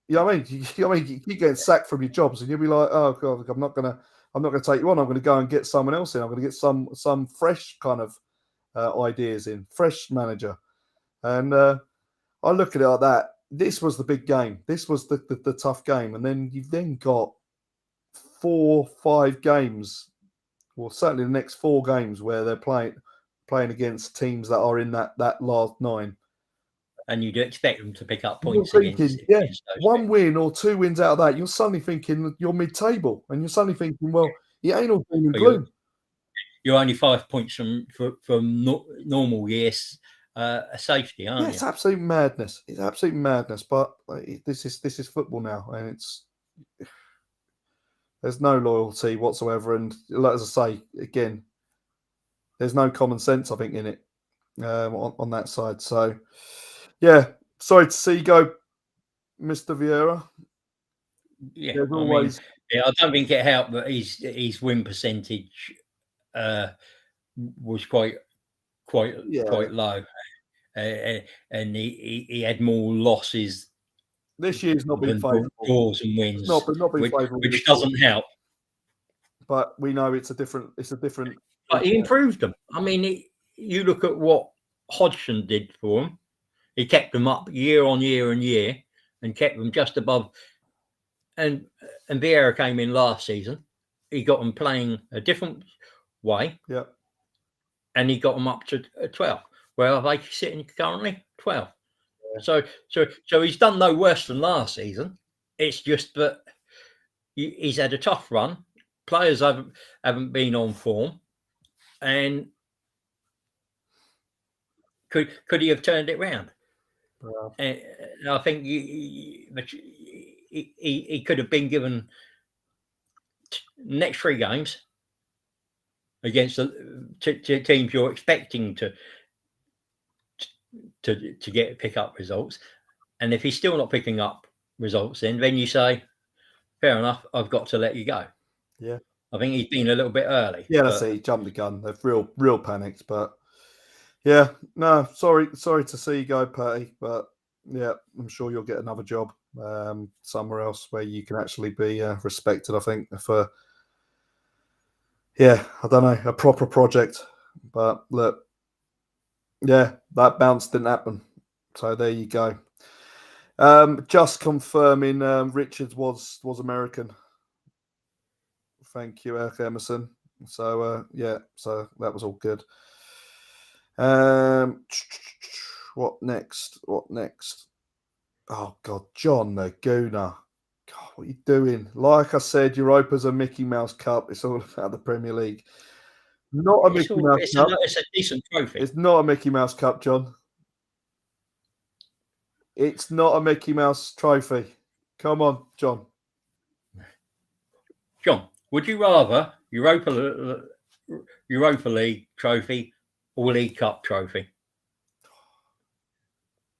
you know what I mean? You keep getting sacked from your jobs, and you'll be like, oh god, I'm not gonna take you on. I'm going to go and get someone else in. I'm going to get some fresh kind of ideas in, fresh manager. And I look at it like that. This was the big game. This was the tough game, and then you've then got 4, 5 games. Well, certainly the next 4 games where they're playing against teams that are in that last 9. And you'd expect them to pick up You're points thinking, against yeah, those 1 win or 2 wins out of that, you're suddenly thinking you're mid-table, and you're suddenly thinking, well, it ain't all doom and but gloom. you're only 5 points from normal years a safety, Yeah, aren't it's you? absolute madness. It's absolute madness. But this is football now, and there's no loyalty whatsoever. And as I say again, there's no common sense, I think, in it on that side. So, yeah, sorry to see you go, Mr. Vieira. Yeah, There's I mean, always yeah, I don't think it helped that his win percentage was yeah. quite low, and he had more losses This year's not been than favourable. draws and It's wins, not been favourable this which year. doesn't help. But we know it's a different. But he improved them. I mean, you look at what Hodgson did for him. He kept them up year on year and year, and kept them just above. And Vieira came in last season. He got them playing a different way, Yeah. and he got them up to 12. Where are they sitting currently? 12. Yeah. So he's done no worse than last season. It's just that he's had a tough run. Players haven't been on form, and could he have turned it round? And I think he could have been given next 3 games against the teams you're expecting to pick up results. And if he's still not picking up results, then you say, fair enough, I've got to let you go. Yeah. I think he's been a little bit early. Yeah, that's it. He jumped the gun. They've real panicked. But yeah, no, sorry to see you go, Patty. But yeah, I'm sure you'll get another job somewhere else where you can actually be respected. I think for I don't know, a proper project. But look, yeah, that bounce didn't happen. So there you go. Just confirming, Richards was American. Thank you, Eric Emerson. So so that was all good. What next? What next? Oh God, John the Gooner. God, what are you doing? Like I said, Europa's a Mickey Mouse Cup. It's all about the Premier League. Not a Mickey Mouse Cup. It's a decent trophy. It's not a Mickey Mouse Cup, John. It's not a Mickey Mouse trophy. Come on, John. John, would you rather Europa League trophy or League Cup trophy?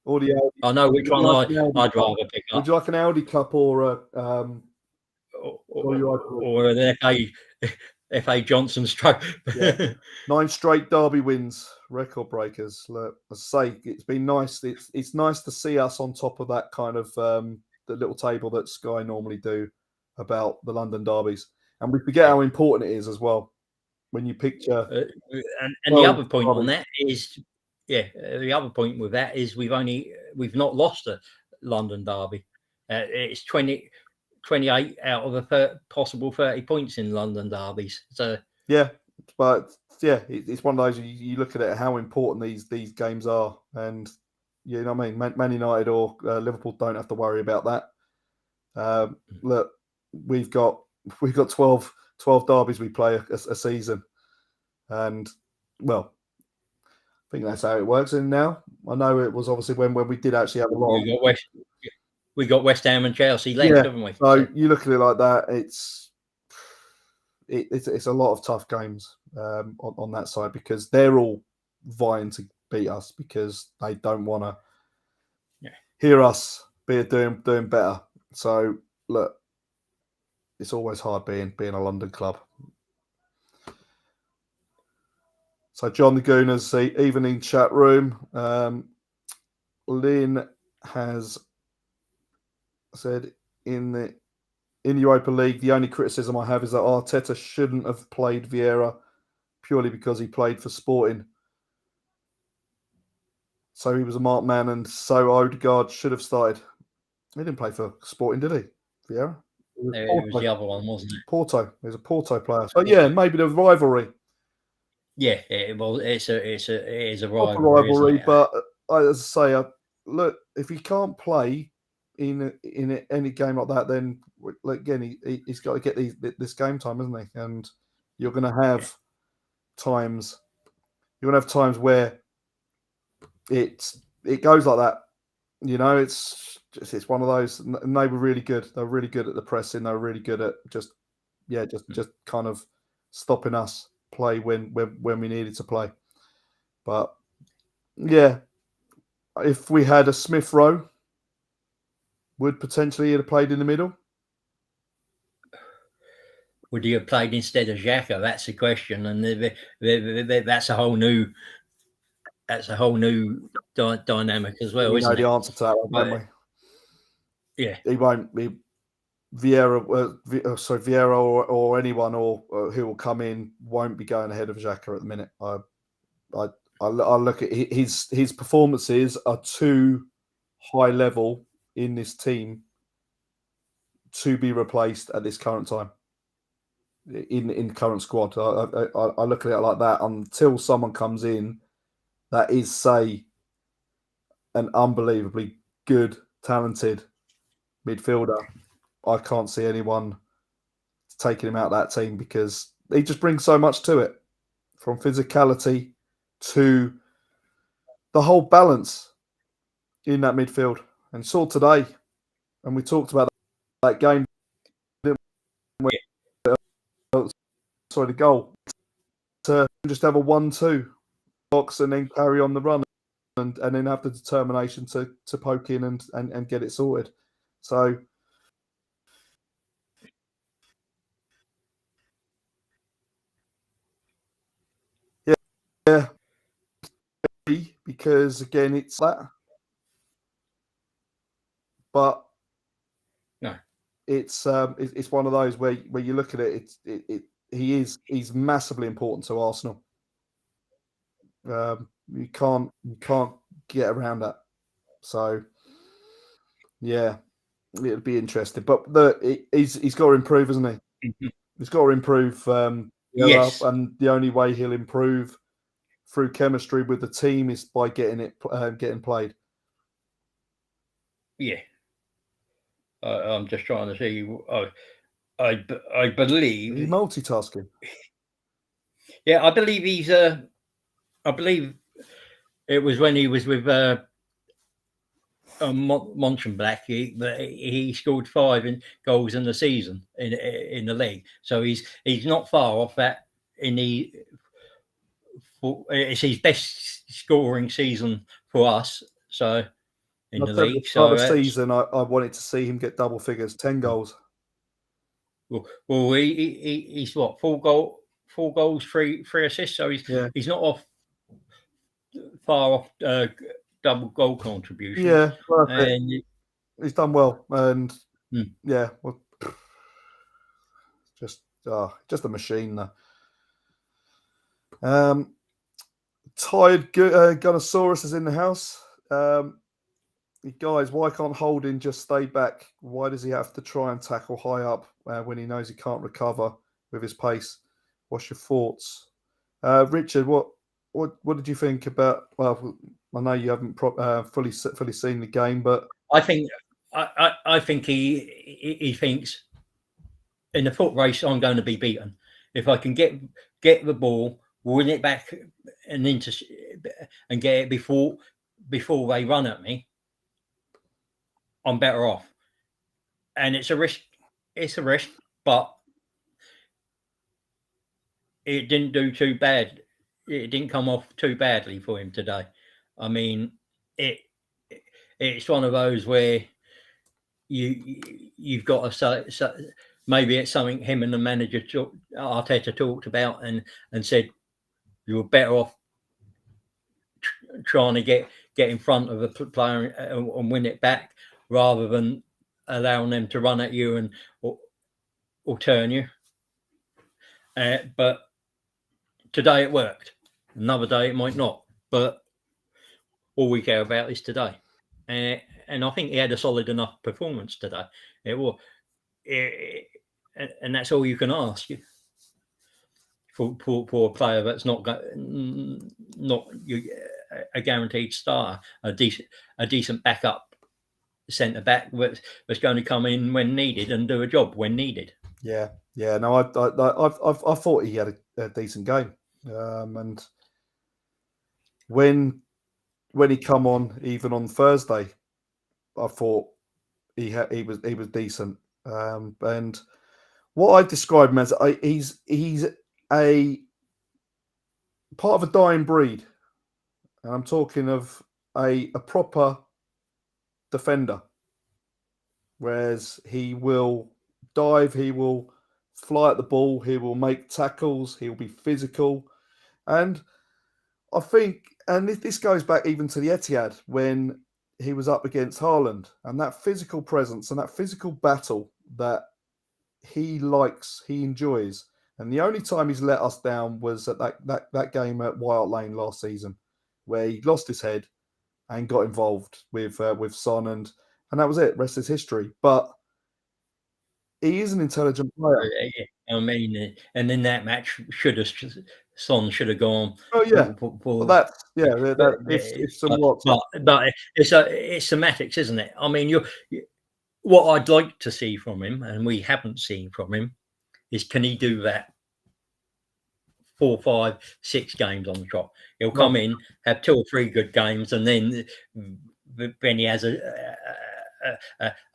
Or the Audi. I know which Would you one like an Audi I'd Cup? rather pick Would up. you like an Audi Cup or a Or an FA Johnson's trophy. Yeah. 9 straight derby wins, record breakers. Look, as I say, it's been nice. It's nice to see us on top of that kind of the little table that Sky normally do about the London derbies, and we forget how important it is as well when you picture. And the other point on that is, the other point with that is we've not lost a London derby. It's 28 out of the possible 30 points in London derbies. So yeah, but yeah, it's one of those you look at it how important these games are, and you know what I mean. Man United or Liverpool don't have to worry about that. Look, we've got 12 derbies we play a season, and well, I think that's how it works. And now I know it was obviously when we did actually have a lot. We got West Ham and Chelsea left, haven't we? So you look at it like that, it's a lot of tough games on that side because they're all vying to beat us because they don't want to hear us doing better. So look, it's always hard being a London club. So John the Gooners, evening chat room. Lynn has said in the Europa League, the only criticism I have is that Arteta shouldn't have played Vieira purely because he played for Sporting. So he was a marked man, and so Odegaard should have started. He didn't play for Sporting, did he, Vieira? It was the other one, wasn't it? Porto. He was a Porto player. So yeah, maybe the rivalry. Yeah, it is a rivalry, but as I say, look, if he can't play in any game like that, then again he's got to get this game time, isn't he? And you're going to have times. You're going to have times where it goes like that. You know, it's one of those. And they were really good. They were really good at the pressing. They were really good at just kind of stopping us play when we needed to play. But yeah, if we had a Smith Rowe, would potentially have played in the middle. Would he have played instead of Xhaka? That's the question, and that's a whole new dynamic as well. We know the answer to that, don't we? Yeah, he won't be Vieira. Vieira or anyone or who will come in won't be going ahead of Xhaka at the minute. I look at his performances are too high level in this team to be replaced at this current time. In the current squad, I look at it like that until someone comes in that is, say, an unbelievably good, talented midfielder. I can't see anyone taking him out of that team because he just brings so much to it, from physicality to the whole balance in that midfield. And saw today, and we talked about that game. Sorry, the goal to just have a 1-2 box and then carry on the run, and then have the determination to poke in and get it sorted. So yeah, because again it's that, but no, it's one of those where you look at it, he's massively important to Arsenal. You can't get around that. So yeah, it'll be interesting. But he's got to improve, isn't he? Mm-hmm. He's got to improve together, Yes, and the only way he'll improve through chemistry with the team is by getting played. yeah. I'm just trying to see. I Are you believe. multitasking? Yeah, I believe he's. I believe it was when he was with Black. He scored 5 goals in the season in the league. So he's not far off that. In the It's his best scoring season for us. So in I the said at the league. start So of the that's season, I wanted to see him get double figures, 10 goals. well. He's what 4 goals, three assists. So Yeah, he's not far off double goal contribution. yeah, well, that's it. And He's done well, and mm, yeah, well, just a machine though. Tired Gunnosaurus is in the house. Guys, why can't Holding just stay back? Why does he have to try and tackle high up when he knows he can't recover with his pace? What's your thoughts, Richard? What did you think about? Well, I know you haven't fully seen the game, but I think I think he thinks in the foot race I'm going to be beaten if I can get the ball, win it back and into and get it before they run at me. I'm better off, and it's a risk. It's a risk, but it didn't do too bad. It didn't come off too badly for him today. I mean, it it's one of those where you've got to say maybe it's something him and the manager Arteta talked about and said you're better off trying to get in front of a player and win it back rather than allowing them to run at you and or turn you. But today it worked. Another day it might not. But all we care about is today. And I think he had a solid enough performance today. It was, it, and that's all you can ask for a player that's not a guaranteed star, a decent backup centre back that's going to come in when needed and do a job when needed. yeah, no, I thought he had a decent game, and when he come on, even on Thursday, I thought he was decent, and what I describe him as, he's a part of a dying breed, and I'm talking of a proper defender. Whereas he will dive, he will fly at the ball, he will make tackles, he'll be physical, and I think, and this goes back even to the Etihad when he was up against Haaland, and that physical presence and that physical battle that he likes, he enjoys. And the only time he's let us down was at that game at White Hart Lane last season, where he lost his head and got involved with Son, and that was it. Rest is history. But he is an intelligent player. I mean, and in that match, Son should have gone Oh yeah, well that's yeah. but, That if somewhat but it's semantics, isn't it? I mean, what I'd like to see from him, and we haven't seen from him, is can he do that 4, 5, 6 games on the trot? He'll no. come in, have 2 or 3 good games, and then he has a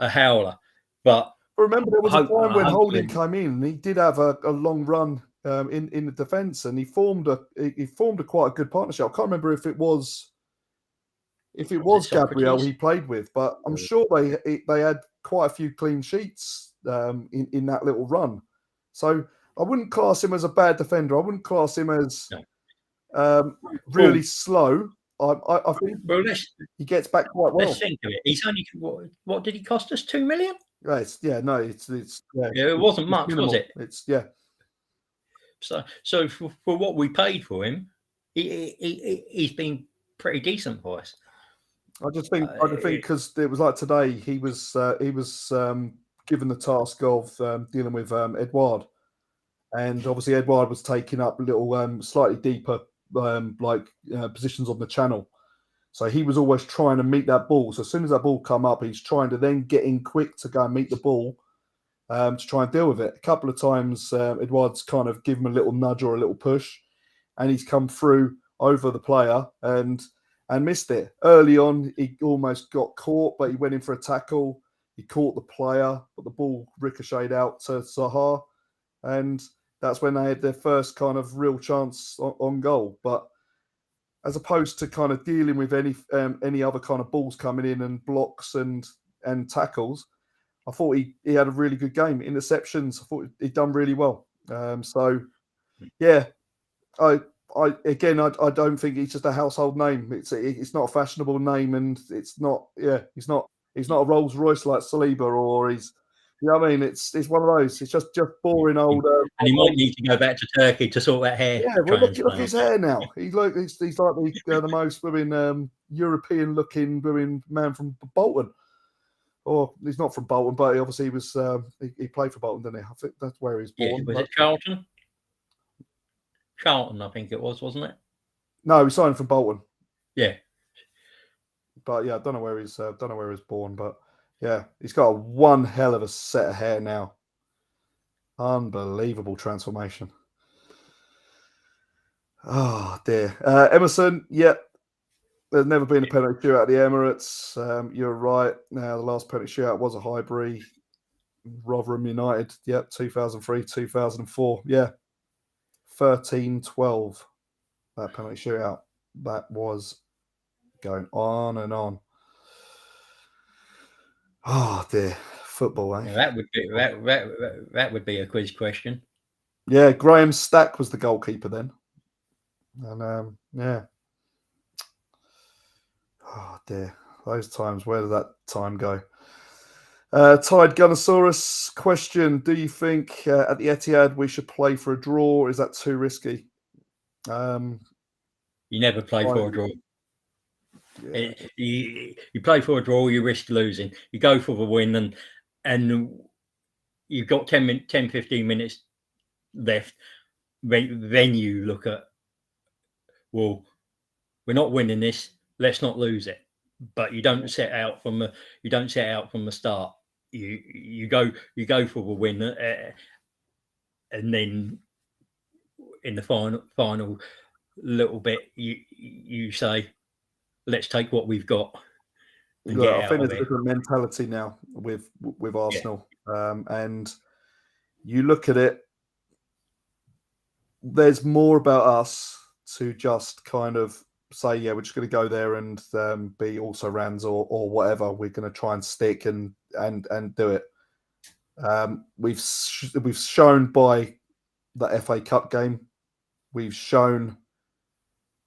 howler. But Remember, there was a time when Holding hopefully, came in, and he did have a long run in the defence, and he formed a quite a good partnership. I can't remember if it was was it Gabriel Socrates? he played with, but I'm sure they had quite a few clean sheets in that little run. So I wouldn't class him as a bad defender. I wouldn't class him as Well, really slow. I think well, let's he gets back quite let's well. think of it. He's only what did he cost us? 2 million? Yeah, it's yeah, Yeah, it wasn't it's much, was minimal. it? It's yeah. So for what we paid for him, he's been pretty decent for us. I just think because it was like today, he was given the task of dealing with Edouard, and obviously Edouard was taking up little slightly deeper positions on the channel. So he was always trying to meet that ball. So as soon as that ball come up, he's trying to then get in quick to go and meet the ball to try and deal with it. A couple of times, Edouard's kind of given him a little nudge or a little push, and he's come through over the player and missed it. Early on, he almost got caught, but he went in for a tackle. He caught the player, but the ball ricocheted out to Zaha, and that's when they had their first kind of real chance on goal. But as opposed to kind of dealing with any other kind of balls coming in and blocks and tackles, I thought he had a really good game. Interceptions, I thought he'd done really well. So yeah, I don't think he's just a household name. It's not a fashionable name, and it's not. Yeah, he's not a Rolls Royce like Saliba, or he's. You know what I mean? It's one of those. It's just boring old. And he might need to go back to Turkey to sort that hair. Yeah, well, look at his hair now. He's like the most European looking man from Bolton. Or he's not from Bolton, but obviously he was. He played for Bolton, didn't he? I think that's where he was born. Yeah, was it Charlton? Charlton, I think it was, wasn't it? No, he signed from Bolton. Yeah, but yeah, I don't know where he's born, but yeah, he's got one hell of a set of hair now. Unbelievable transformation. Oh dear, Emerson. Yep, there's never been a penalty shootout at the Emirates. You're right. Now the last penalty shootout was a Highbury, Rotherham United. Yep, 2003, 2004. Yeah, 13-12. That penalty shootout. That was going on and on. Oh dear, football. Eh? Yeah, that would be a quiz question. Yeah, Graham Stack was the goalkeeper then, and yeah. Oh dear, those times. Where did that time go? Tide Gunnosaurus question: do you think at the Etihad we should play for a draw, or is that too risky? You never play for a draw. Yeah. You play for a draw, you risk losing. You go for the win, and you've got 10, 15 minutes left. Then you look at, well, we're not winning this. Let's not lose it. But you don't set out from the start. You go for the win, and then in the final little bit, you say, let's take what we've got. And Look, I think there's a different mentality now with Arsenal, and you look at it. There's more about us to just kind of say, yeah, we're just going to go there and be also Rans or whatever. We're going to try and stick and do it. We've shown by the FA Cup game, we've shown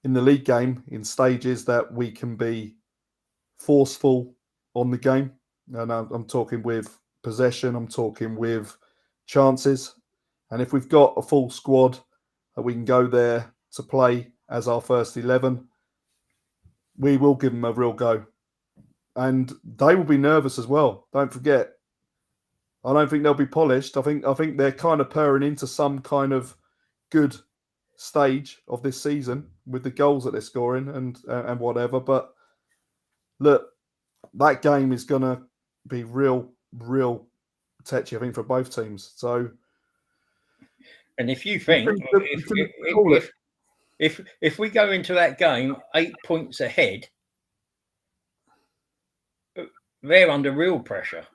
in the league game in stages that we can be forceful on the game. And I'm talking with possession, I'm talking with chances. And if we've got a full squad that we can go there to play as our first 11, we will give them a real go. And they will be nervous as well. Don't forget, I don't think they'll be polished. I think they're kind of purring into some kind of good stage of this season with the goals that they're scoring and whatever. But look, that game is going to be real touchy, I think, for both teams. So, and if you think if we go into that game 8 points ahead, they're under real pressure.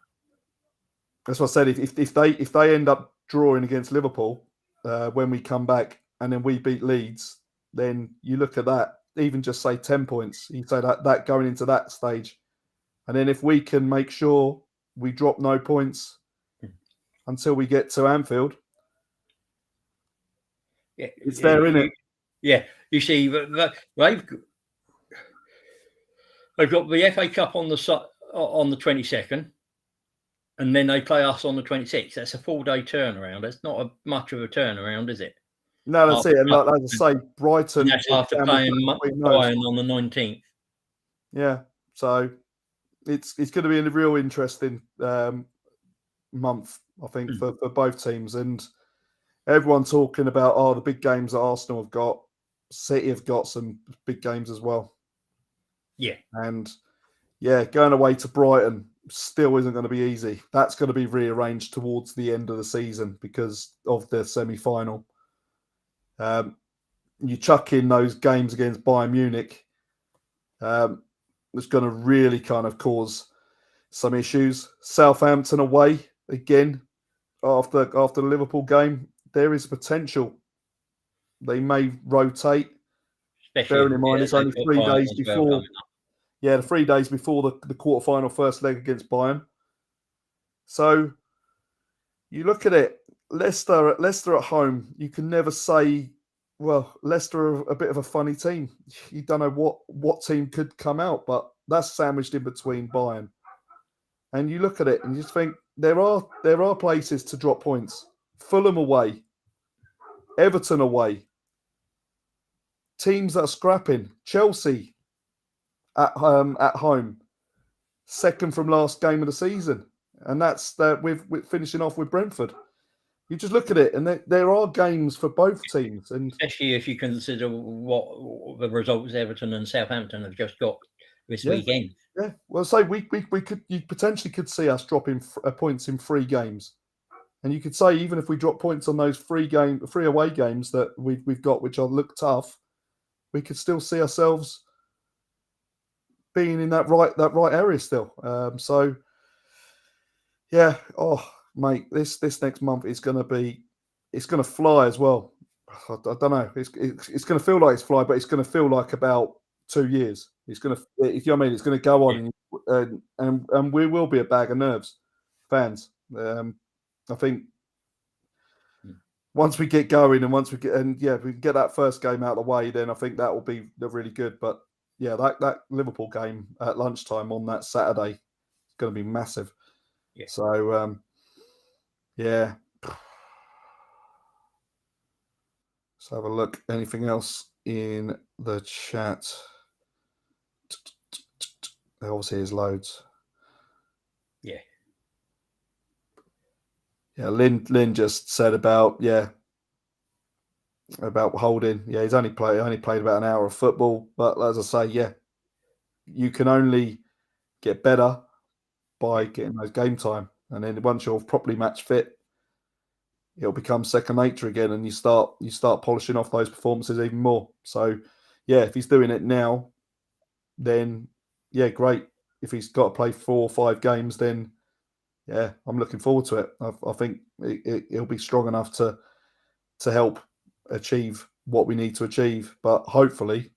That's what I said. If they end up drawing against Liverpool when we come back and then we beat Leeds, then you look at that. Even just say 10 points. You say that going into that stage, and then if we can make sure we drop no points until we get to Anfield, it's there, isn't it? Yeah, you see, they've got the FA Cup on the 22nd, and then they play us on the 26th. That's a 4-day turnaround. That's not much of a turnaround, is it? No, that's it. And like as I say, Brighton. That's after playing Bayern on the 19th. Yeah, so it's going to be a real interesting month, I think, for both teams. And everyone talking about the big games that Arsenal have got. City have got some big games as well, Yeah, and yeah, going away to Brighton still isn't going to be easy. That's going to be rearranged towards the end of the season because of the semi-final. Um, you chuck in those games against Bayern Munich, it's going to really kind of cause some issues. Southampton away again after the Liverpool game. There is potential they may rotate. Bearing especially in mind it's they've only got 3 days Bayern as well before, coming up. yeah, the 3 days before the quarterfinal first leg against Bayern. So you look at it, Leicester at home. You can never say, well, Leicester are a bit of a funny team. You don't know what team could come out, but that's sandwiched in between Bayern. And you look at it and you just think there are places to drop points. Fulham away, Everton away, teams that are scrapping. Chelsea at home, second from last game of the season, and that's with finishing off with Brentford. You just look at it, and there are games for both teams. And Especially if you consider what the results Everton and Southampton have just got this yeah, weekend. yeah. Well, say we could you potentially could see us dropping points in 3 games, and you could say even if we drop points on those 3 away games that we've got, which are look tough, we could still see ourselves being in that right area still. So yeah, oh mate, this next month is going to be, it's going to fly as well. I don't know. It's going to feel like it's fly, but it's going to feel like about 2 years. It's going to, you know what I mean? It's going to go on, and we will be a bag of nerves, fans. I think Mm. once we get going, and once we get, and yeah, we can get that first game out of the way, then I think that will be really good. But yeah, that Liverpool game at lunchtime on that Saturday is going to be massive. Yeah, So yeah, let's have a look. Anything else in the chat? There obviously is loads. yeah, Yeah, Lynn just said about about Holding. Yeah, he's only played about an hour of football, but as I say, yeah, you can only get better by yeah, getting those game time, and then once you're properly match fit, it'll become second nature again, and you start polishing off those performances even more. So yeah, if he's doing it now, then yeah, great. If he's got to play 4 or 5 games, then yeah, I'm looking forward to it. I think it'll be strong enough to help achieve what we need to achieve. But hopefully,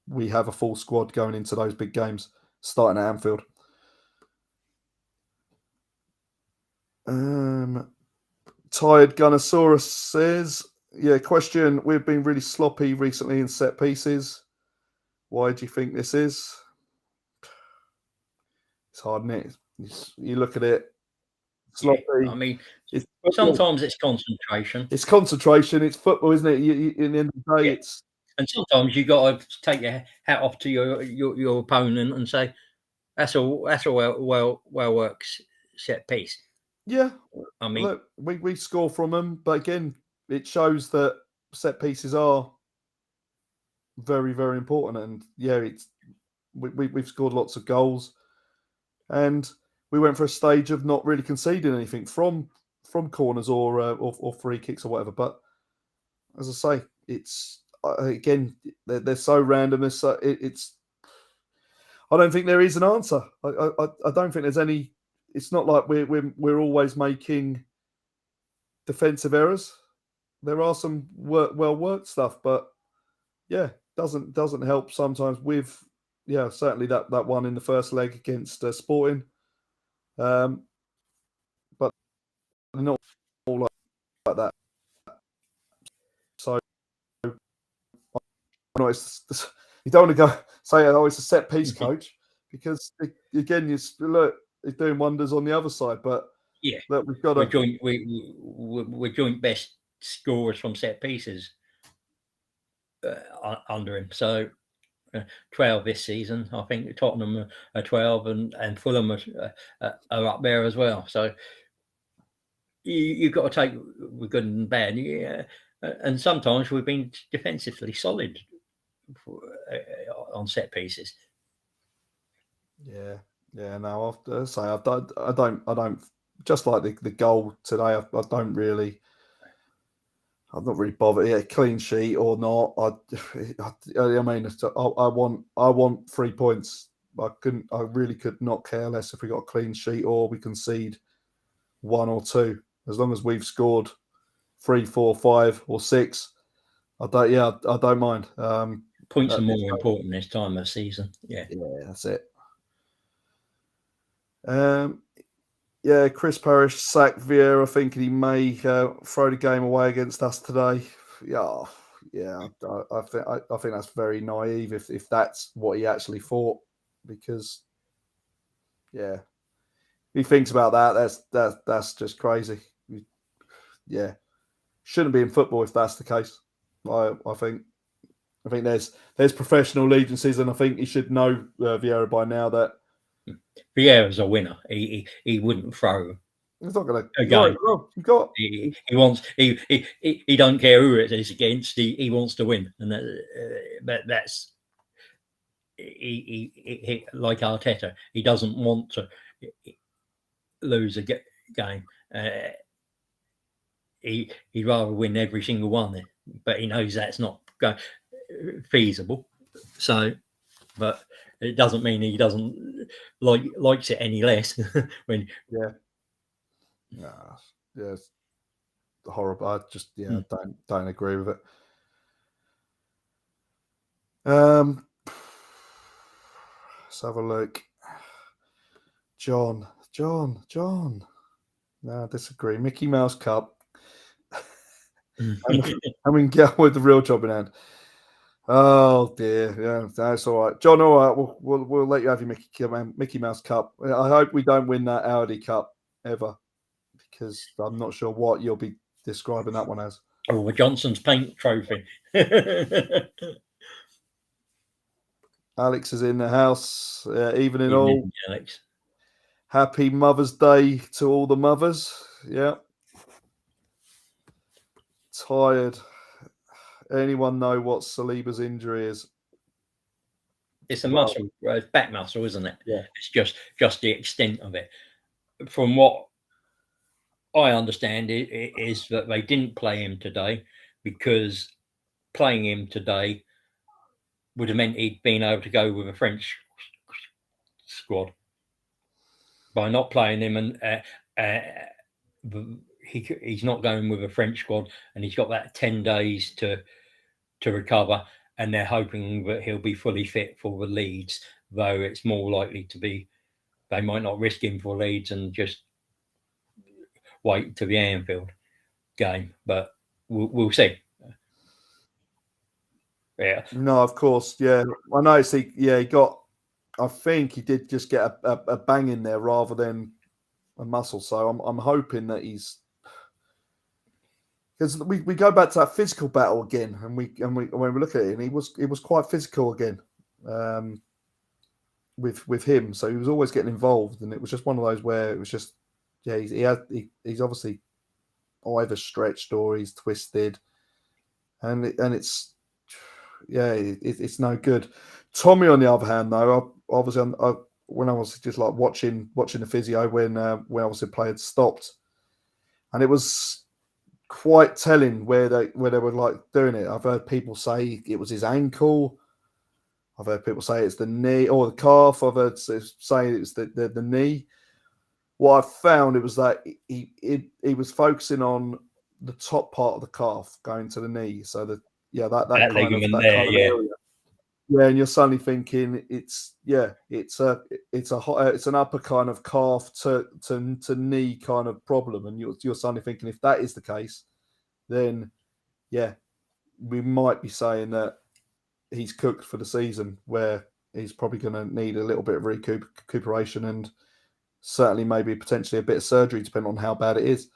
we have a full squad going into those big games, starting at Anfield. Tired Gunnosaurus says, yeah, question. We've been really sloppy recently in set pieces. Why do you think this is? It's hard, isn't it? You look at it, yeah. I sloppy. mean, It's football. sometimes it's concentration. It's concentration. It's football, isn't it? In the end of the day, Yeah, it's and sometimes you got to take your hat off to your opponent and say that's a well worked set piece. yeah. I mean, Look, we score from them, but again, it shows that set pieces are very very important. And yeah, it's we've scored lots of goals, and we went for a stage of not really conceding anything from corners or free kicks or whatever. But as I say, it's again they're so random. It's I don't think there is an answer. I don't think there's any. It's not like we're always making defensive errors. There are some well worked stuff, but yeah, doesn't help sometimes with yeah, certainly that one in the first leg against Sporting, but not all like that. So no, you don't want to go say oh it's a set piece coach because again look he's doing wonders on the other side, but yeah, look we've got we're to we're joint best scorers from set pieces under him. So 12 this season. I think Tottenham are 12 and Fulham are up there as well. So you've got to take with good and bad. Yeah, and sometimes we've been defensively solid on set pieces. Yeah, yeah. No, I have to say I don't. Just like the goal today, I don't really. I'm not really bothered. Yeah, clean sheet or not. I mean, I want 3 points. I really could not care less if we got a clean sheet or we concede one or two. As long as we've scored 3, 4, 5, or 6, I don't. Yeah, I don't mind. Points are At this more important this time of season. Yeah. Yeah, that's it. Um, yeah, Chris Parrish sacked Vieira thinking he may throw the game away against us today. Yeah, yeah, I think that's very naive if that's what he actually thought, because yeah, if he thinks about that, that's just crazy. Yeah, shouldn't be in football if that's the case. I think there's professional agencies, and I think he should know Vieira by now that Vieira's a winner. He wouldn't throw he's not going to. a He's already game. well. You got He wants he don't care who it is against. He wants to win, and that's he like Arteta. He doesn't want to lose a game. He'd rather win every single one, but he knows that's not feasible. So, but it doesn't mean he doesn't likes it any less. When yeah, yeah, it's horrible. I just don't agree with it. Let's have a look. John. No, I disagree. Mickey Mouse Cup. I mean, get with the real job in hand. Oh dear, yeah, that's all right, John. All right, we'll let you have your Mickey Mouse Cup. I hope we don't win that Audi Cup ever, because I'm not sure what you'll be describing that one as. Oh, Johnson's paint trophy. Alex is in the house, even in Evening, all. Alex. Happy Mother's Day to all the mothers. Yeah. Tired. Anyone know what Saliba's injury is? It's a Well, muscle, it's back muscle, isn't it? yeah. It's just the extent of it. From what I understand, it is that they didn't play him today because playing him today would have meant he'd been able to go with a French squad. By not playing him, and he's not going with a French squad, and he's got that 10 days to recover, and they're hoping that he'll be fully fit for the Leeds, though it's more likely to be they might not risk him for Leeds and just wait to the Anfield game, but we'll see. Yeah. No, of course. Yeah. I know. He got, I think he did just get a bang in there rather than a muscle. So I'm hoping that he's, because we go back to that physical battle again, and when we look at it, and he was quite physical again, with him. So he was always getting involved, and it was just one of those where it was just, yeah, he's obviously either stretched or he's twisted, and it's it's no good. Tommy, on the other hand, though, obviously, when I was just like watching the physio when obviously play had stopped, and it was quite telling where they were like doing it. I've heard people say it was his ankle. I've heard people say it's the knee or the calf. I've heard say it's the knee. What I found, it was that he was focusing on the top part of the calf going to the knee. So that kind of Ligament there, yeah. area. Yeah, and you're suddenly thinking it's an upper kind of calf to knee kind of problem, and you're suddenly thinking if that is the case, then yeah, we might be saying that he's cooked for the season, where he's probably going to need a little bit of recuperation and certainly maybe potentially a bit of surgery, depending on how bad it is.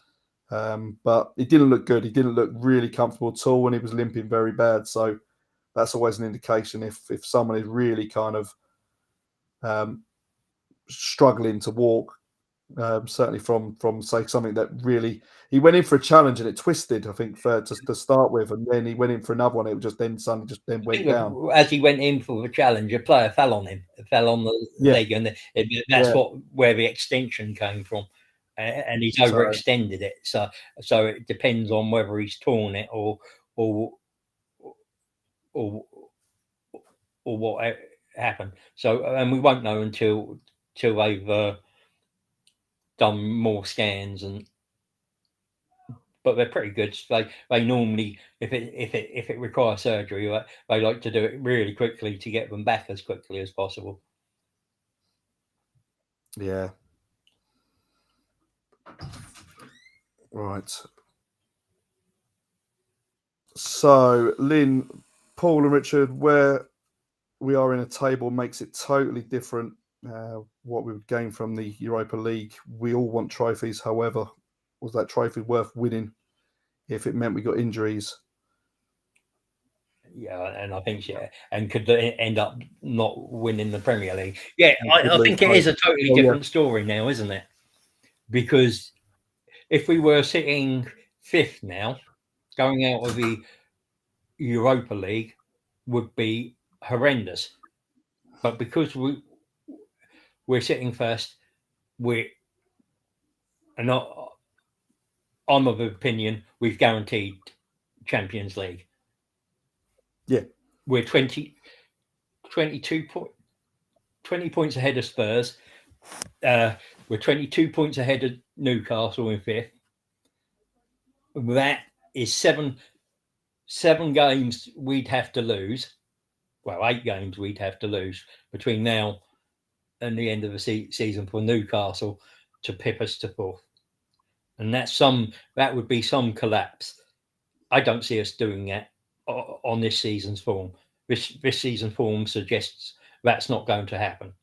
But it didn't look good. He didn't look really comfortable at all, and he was limping very bad. So that's always an indication if someone is really kind of struggling to walk, Certainly from say something that really he went in for a challenge and it twisted. I think to start with, and then he went in for another one. It just then suddenly just then I went think down. as he went in for the challenge, a player fell on him, fell on the Yeah, leg, and that's yeah. where the extension came from. And he's So overextended it, so it depends on whether he's torn it or or or what happened. So, and we won't know until they've done more scans, and but they're pretty good. They normally, if it requires surgery, they like to do it really quickly to get them back as quickly as possible. yeah, right. So Lynn, Paul, and Richard, where we are in a table makes it totally different. What we would gain from the Europa League. We all want trophies. However, was that trophy worth winning if it meant we got injuries? Yeah, and I think and could they end up not winning the Premier League? Yeah, Could I lose think it both. is a totally Oh yeah, different story now, isn't it? Because if we were sitting fifth now, going out of the Europa League would be horrendous. But because we're sitting first, we're not. I'm of the opinion we've guaranteed Champions League. yeah, We're 22 20 points ahead of Spurs. We're 22 points ahead of Newcastle in fifth. That is seven games we'd have to lose. Well, 8 games we'd have to lose between now and the end of the season for Newcastle to pip us to fourth, and that would be some collapse. I don't see us doing that on this season's form. This season's form suggests that's not going to happen.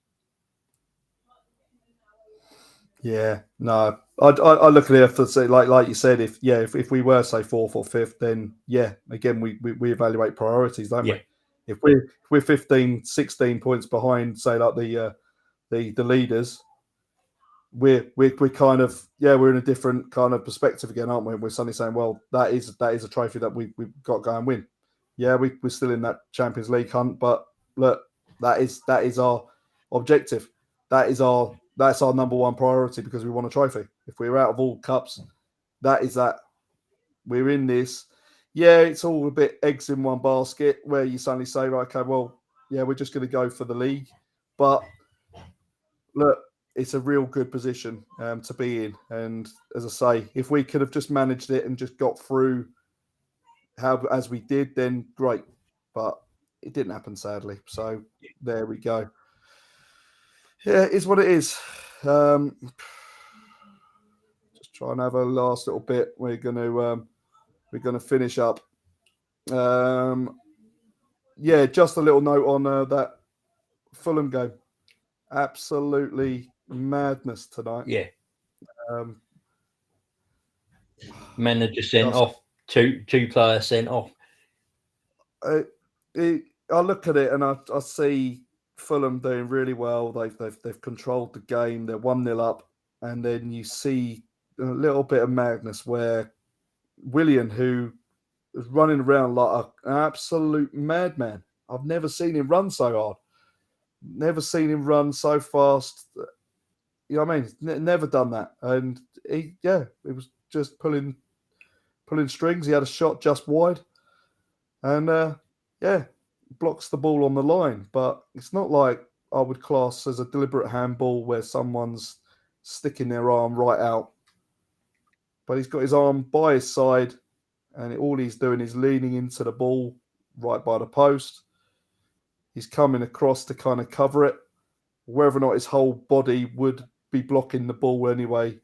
yeah. No, I look at it to say like you said, if we were say fourth or fifth, then yeah, again we evaluate priorities, don't we? Yeah, If we're 15, 16 points behind, say like the leaders, we're kind of we're in a different kind of perspective again, aren't we? We're suddenly saying, well, that is a trophy that we've got to go and win. Yeah, we're still in that Champions League hunt, but look, that is our objective. That's our number one priority because we want a trophy. If we're out of all cups, that is that we're in this. Yeah, it's all a bit eggs in one basket where you suddenly say, right, okay, well, yeah, we're just going to go for the league, but look, it's a real good position to be in. And as I say, if we could have just managed it and just got through how as we did, then great. But it didn't happen, sadly. So there we go. Yeah, it is what it is. Just try and have a last little bit. We're gonna finish up. Yeah, just a little note on that Fulham game. Absolutely madness tonight. yeah. Um, Manager sent just off, two players sent off. I, I look at it and I see Fulham doing really well. They've controlled the game. They're 1-0 up, and then you see a little bit of madness where Willian, who is running around like an absolute madman. I've never seen him run so hard. Never seen him run so fast. You know what I mean? Never done that. And it was just pulling strings. He had a shot just wide, and yeah, blocks the ball on the line. But it's not like I would class as a deliberate handball where someone's sticking their arm right out. But he's got his arm by his side, and all he's doing is leaning into the ball right by the post. He's coming across to kind of cover it. Whether or not his whole body would be blocking the ball anyway,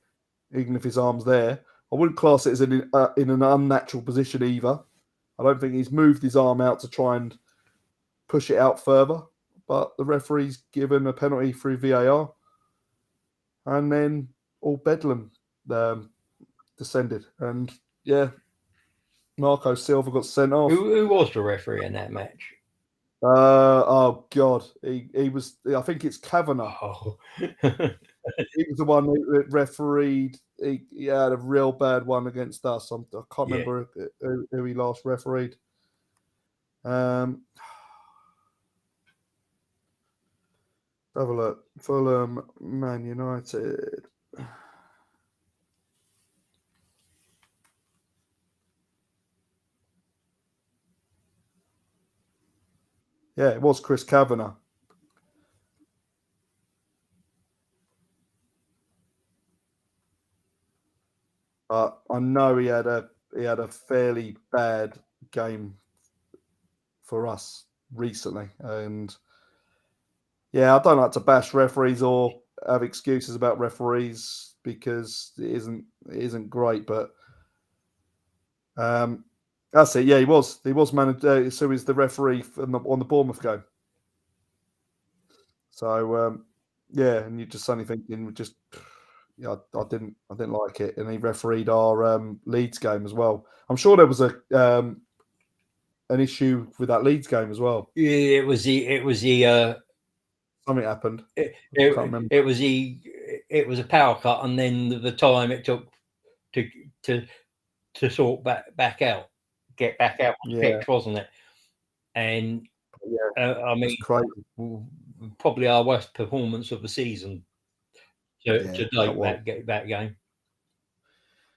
even if his arm's there, I wouldn't class it as in an unnatural position either. I don't think he's moved his arm out to try and push it out further, but the referee's given a penalty through VAR, and then all bedlam um, descended, and yeah, Marco Silva got sent off. Who was the referee in that match? Oh God, he was. I think it's Kavanagh. Oh, he was the one that refereed. He had a real bad one against us. I can't Yeah. remember who he last refereed. Have a look. Fulham, Man United. Yeah, it was Chris Kavanagh. But I know he had a fairly bad game for us recently, and yeah, I don't like to bash referees or have excuses about referees because it isn't great, but that's it. Yeah, he was managed. So he's the referee on the Bournemouth game. So yeah, and you're just suddenly thinking, just yeah, I didn't like it, and he refereed our Leeds game as well. I'm sure there was an issue with that Leeds game as well. Yeah, it was the Something happened. it, I can't remember. it was a power cut, and then the time it took to to sort back out, get back out on the Yeah, pitch, wasn't it? And yeah, I it's mean, crazy. probably our worst performance of the season to Yeah, that date. was. That game.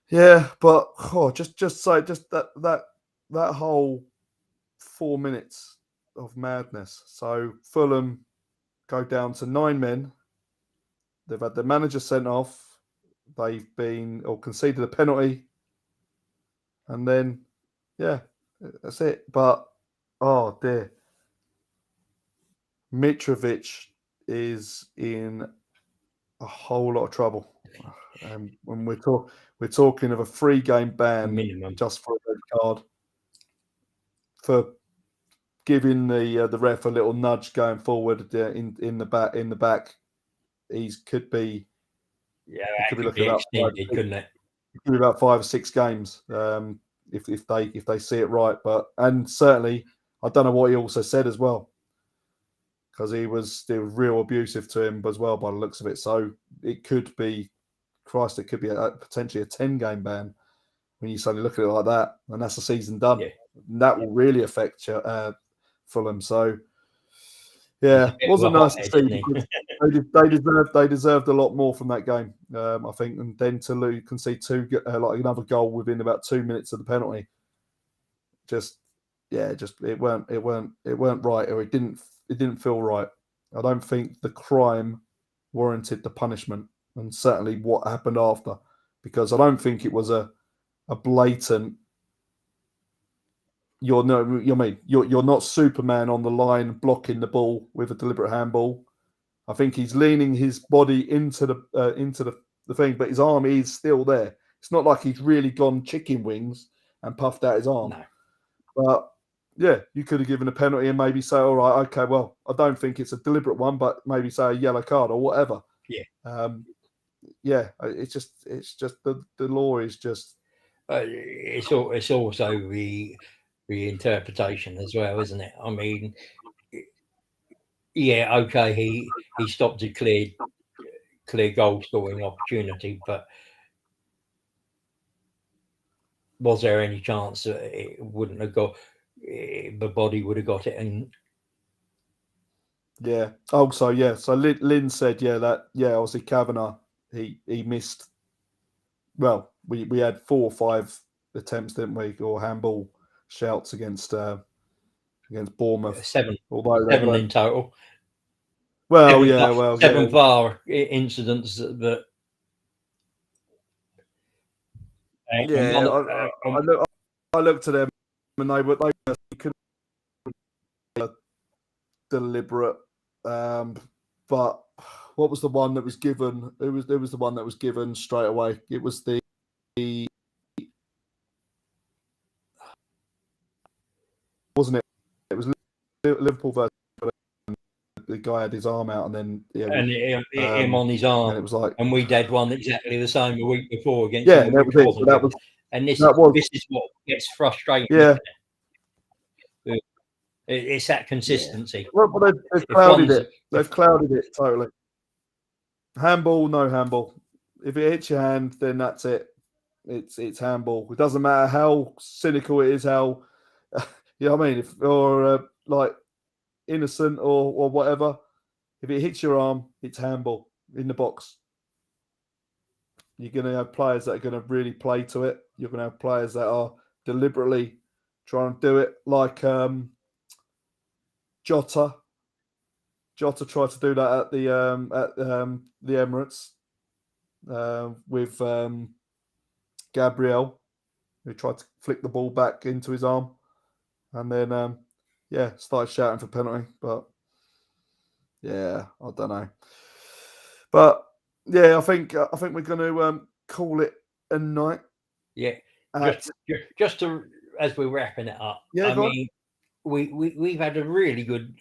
Yeah, but just that whole 4 minutes of madness. So Fulham go down to 9 men. They've had their manager sent off. They've been or conceded a penalty, and then yeah, that's it. But oh dear, Mitrovic is in a whole lot of trouble. And when we're talking of a 3-game ban Minimum. just for a red card for giving the ref a little nudge going forward in the back. He's Yeah, he that could be could looking be about extended, couldn't it? could be about 5 or 6 games if they see it right. But and certainly I don't know what he also said as well because he was real abusive to him as well by the looks of it. So it could be Christ, it could be potentially a 10-game ban when you suddenly look at it like that, and that's the season done. Yeah, And that will really affect Fulham. So he's a yeah, bit of a wasn't nice to hothead, see isn't he? because they deserved a lot more from that game. I think, and then to concede like another goal within about 2 minutes of the penalty, just yeah, just it weren't right, or it didn't feel right. I don't think the crime warranted the punishment, and certainly what happened after, because I don't think it was a blatant. You're not Superman on the line blocking the ball with a deliberate handball. I think he's leaning his body into the thing, but his arm is still there. It's not like he's really gone chicken wings and puffed out his arm. No. But yeah, you could have given a penalty and maybe say, all right, okay, well, I don't think it's a deliberate one, but maybe say a yellow card or whatever. Yeah. Yeah, it's just the law is just. It's also the interpretation as well, isn't it? I mean, yeah, okay, he stopped a clear goal scoring opportunity, but was there any chance that it wouldn't have got the body would have got it? And Yeah. Also, yeah. So Lynn said, obviously Kavanagh, he missed. Well, we had 4 or 5 attempts, didn't we, or handball shouts against Bournemouth. Although they seven were in total. well, yeah, well, Seven yeah, VAR incidents that. yeah. I looked at them and they couldn't be deliberate. But what was the one that was given? It was the one that was given straight away. It was the wasn't it? It was Liverpool versus the guy had his arm out and then him on his arm, and it was like, and we did one exactly the same a week before against yeah, him, that which was it. wasn't That good. was And this was is what gets frustrating. yeah. It's that consistency. Well, they've clouded it. They've clouded it totally. Handball, no handball. If it hits your hand, then that's it. It's handball. It doesn't matter how cynical it is, how you know what I mean, if or like innocent or whatever. If it hits your arm, it's handball in the box. You're going to have players that are going to really play to it. You're going to have players that are deliberately trying to do it, like Jota. Jota tried to do that at the Emirates with Gabriel, who tried to flick the ball back into his arm, and then yeah, started shouting for penalty. But yeah, I don't know. But yeah, I think we're going to call it a night Yeah, just at. just to as we're wrapping it up. Yeah, I go on. mean, we've had a really good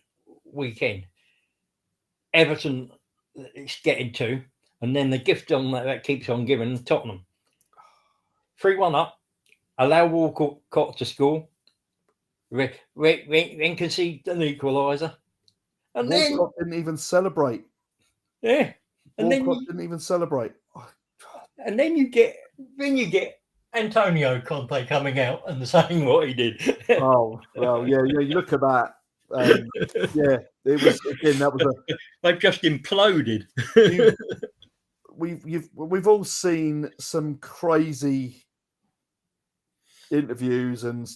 weekend. Everton, it's getting to, and then the gift on that keeps on giving Tottenham 3-1 up. Allow Walcott to score. Then concede an equaliser, and then Walcott didn't even celebrate. yeah, and then Walcott you didn't even celebrate. and then you get Antonio Conte coming out and saying what he did. Oh well, yeah, yeah. You look at that, and yeah, it was again. That was a They've just imploded. you. We've all seen some crazy interviews and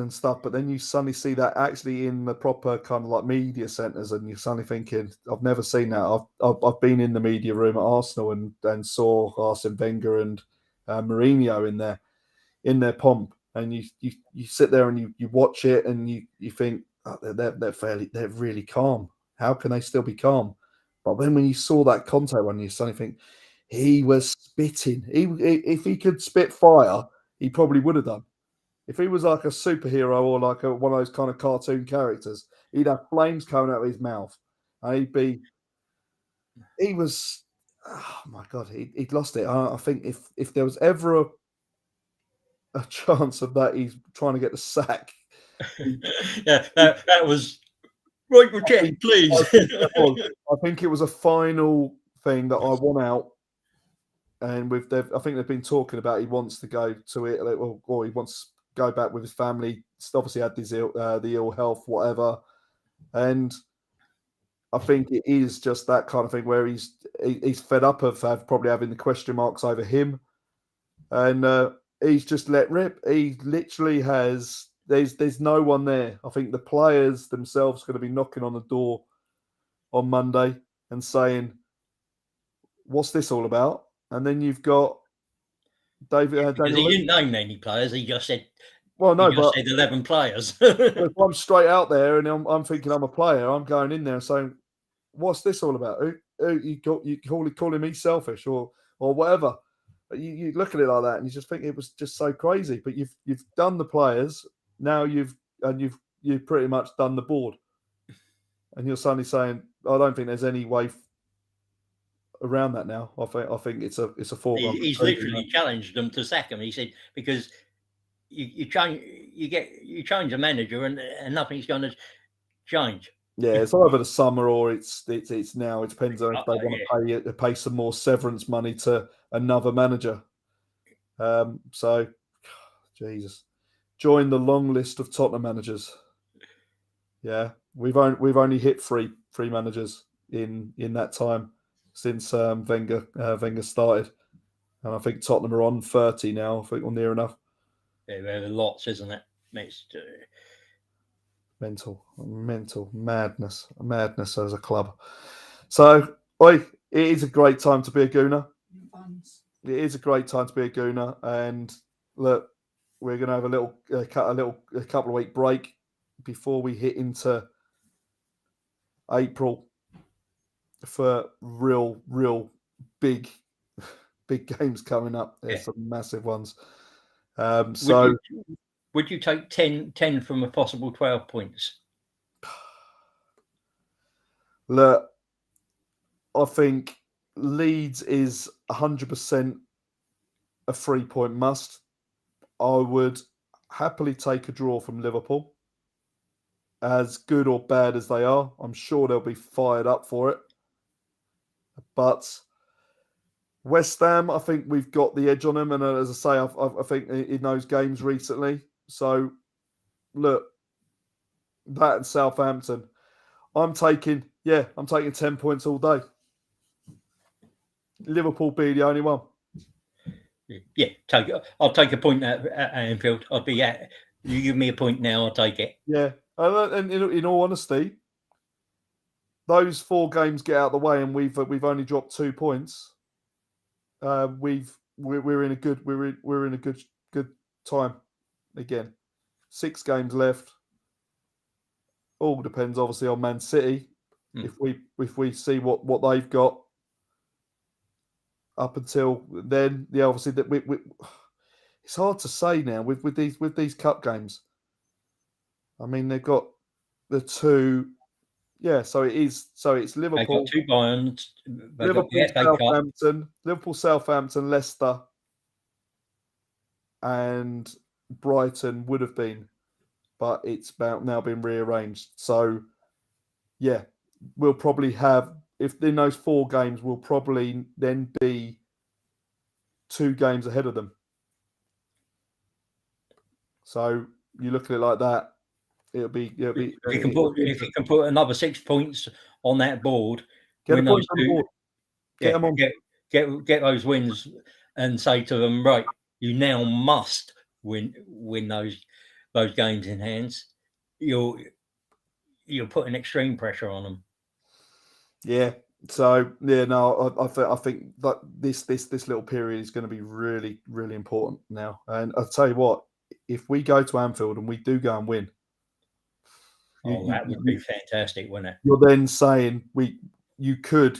stuff, but then you suddenly see that actually in the proper kind of like media centres, and you're suddenly thinking, I've never seen that. I've been in the media room at Arsenal and saw Arsene Wenger and Mourinho in their pomp, and you sit there and you watch it and you think, oh, they're really calm. How can they still be calm? But then when you saw that Conte one, you suddenly think he was spitting. If he could spit fire, he probably would have done. If he was like a superhero or like one of those kind of cartoon characters, he'd have flames coming out of his mouth, and he was. Oh my god, he'd lost it. I think if there was ever a chance of that, he's trying to get the sack. He, Yeah, he, that was right. I think Reject, I please. think that was. I think it was a final thing that I want out, and I think they've been talking about he wants to go to it, or he wants to go back with his family. Obviously, had the ill health, whatever, and I think it is just that kind of thing where he's fed up of probably having the question marks over him, and he's just let rip. He literally has. There's no one there. I think the players themselves are going to be knocking on the door on Monday and saying, "What's this all about?" And then you've got David Because Daniel he Lee. didn't name any players. He just said Well, he no, just but said 11 players. if I'm straight out there and I'm thinking I'm a player, I'm going in there and saying, "What's this all about? Who you calling me selfish or whatever?" But you look at it like that and you just think it was just so crazy. But you've done the players, now you've pretty much done the board, and you're suddenly saying, "I don't think there's any way around that now." I think it's a foregone He's conclusion. literally challenged them to sack him. He said because you change a manager and nothing's going to change. Yeah, it's over the summer or it's now. It depends on if they want Yeah. to pay some more severance money to another manager. So, Jesus, join the long list of Tottenham managers. Yeah, we've only hit three managers in that time since Wenger started, and I think Tottenham are on 30 now. I think or near enough. There are lots, isn't it? It's, Mental madness as a club. So, oi, it is a great time to be a Gooner. It is a great time to be a Gooner, and look, we're going to have a couple of week break before we hit into April for real big big games coming up. There's yeah. some massive ones. Would So you would you take 10 from a possible 12 points? look, I think Leeds is 100% a 3 point must. I would happily take a draw from Liverpool. As good or bad as they are, I'm sure they'll be fired up for it. But West Ham, I think we've got the edge on them, and as I say, I think in those games recently. So look, that and Southampton, I'm taking 10 points all day. Liverpool be the only one. Yeah, I'll take a point at Anfield. I'd be at. You give me a point now, I'll take it. Yeah, and in all honesty, those 4 games get out of the way, and we've only dropped 2 points. We're in a good time again. 6 games left. All depends obviously on Man City. If we see what they've got up until then, yeah, obviously that we it's hard to say now with these cup games. I mean, they've got the 2. Yeah, so it's They got Liverpool, 2 Bayerns. They got the FA Cup. Liverpool, Southampton, Leicester, and Brighton would have been, but it's about now been rearranged. So yeah, we'll probably have, if in those 4 games, we'll probably then be 2 games ahead of them. So you look at it like that, it'll be. If you can put another 6 points on that board, Get win the points those on the 2. board. Get them on. Get those wins, and say to them, right, you now must win those games in hands. You're putting extreme pressure on them. Yeah. So yeah, no, I think that this little period is going to be really, really important now. And I'll tell you what, if we go to Anfield and we do go and win, that would be fantastic, wouldn't it? You're then saying you could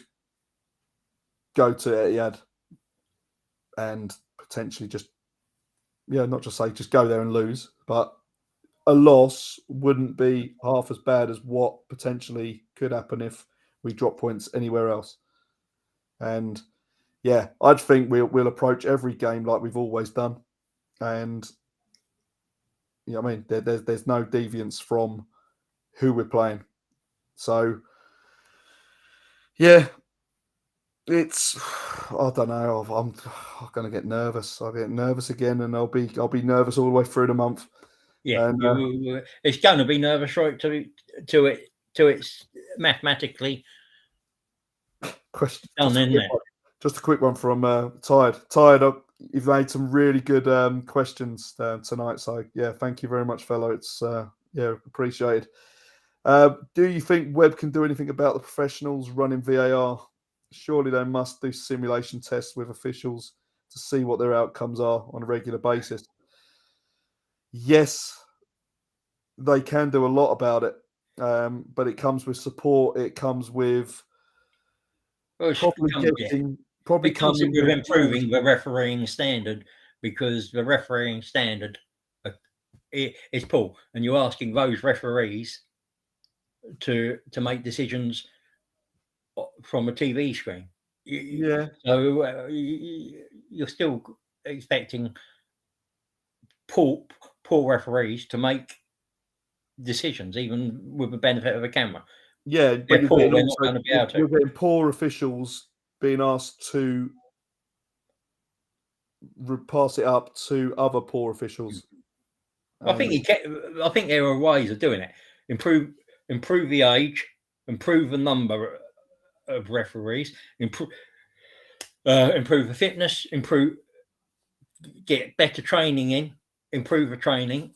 go to Etihad and potentially not just say just go there and lose, but a loss wouldn't be half as bad as what potentially could happen if we drop points anywhere else. And yeah, I think we'll approach every game like we've always done, and I mean there's no deviance from who we're playing. So yeah, it's I don't know. I'm going to get nervous. I'll get nervous again, and I'll be nervous all the way through the month. Yeah, And, it's going to be nervous right to it's mathematically question, done, isn't it? Just a quick one from Tired. Tired, you've made some really good questions tonight. So yeah, thank you very much, fellow. It's appreciated. Do you think Webb can do anything about the professionals running VAR? Surely they must do simulation tests with officials to see what their outcomes are on a regular basis. Yes, they can do a lot about it, but it comes with support. It comes with It comes with improving the refereeing standard, because the refereeing standard is poor, and you're asking those referees to make decisions from a TV screen. So you're still expecting poor referees to make decisions, even with the benefit of a camera. Yeah, but you're getting poor officials being asked to pass it up to other poor officials. I think there are ways of doing it. Improve the age, improve the number of referees, improve the fitness, get better training in, improve the training,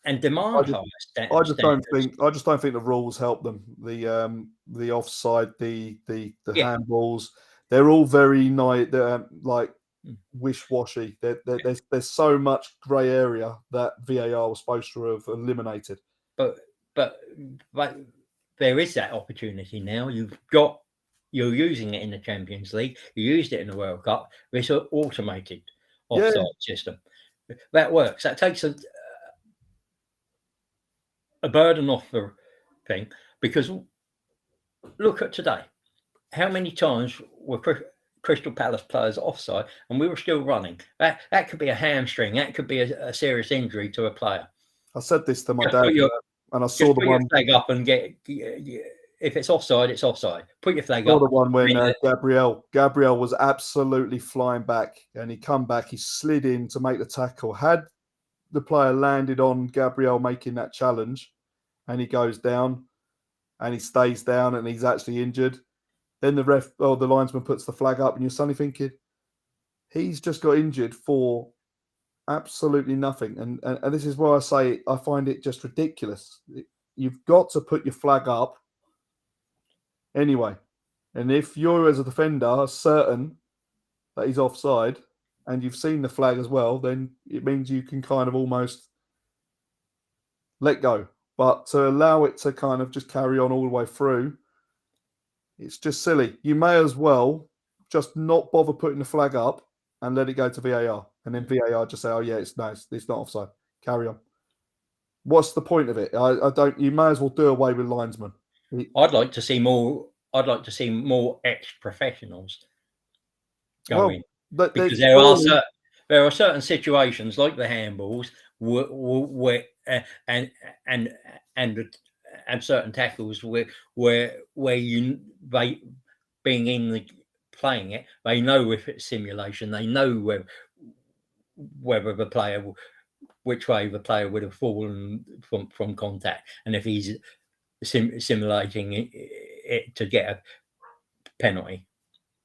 and demand higher standards. I just don't think the rules help them. The offside, the handballs, they're all very like wish-washy. There's so much grey area that VAR was supposed to have eliminated. But there is that opportunity now. You're using it in the Champions League. You used it in the World Cup. It's an automated offside system. That works. That takes a burden off the thing, because look at today. How many times were Crystal Palace players offside and we were still running? That could be a hamstring. That could be a serious injury to a player. I said this to my dad, and I saw the one leg up and if it's offside, it's offside. Put your flag Or the up. one when Bring it. Gabriel was absolutely flying back, and he come back, he slid in to make the tackle. Had the player landed on Gabriel making that challenge, and he goes down, and he stays down, and he's actually injured, then the ref or the linesman puts the flag up, and you're suddenly thinking, he's just got injured for absolutely nothing. And this is why I say I find it just ridiculous. You've got to put your flag up anyway. And if you're, as a defender, certain that he's offside and you've seen the flag as well, then it means you can kind of almost let go. But to allow it to kind of just carry on all the way through, it's just silly. You may as well just not bother putting the flag up and let it go to VAR. And then VAR just say, oh, yeah, it's not offside. Carry on. What's the point of it? I don't. You may as well do away with linesmen. I'd like to see more. I'd like to see more ex-professionals go in, because there are certain situations like the handballs where and and certain tackles where you they being in the playing it, they know if it's simulation, they know whether the player, which way the player would have fallen from contact, and if he's simulating it to get a penalty.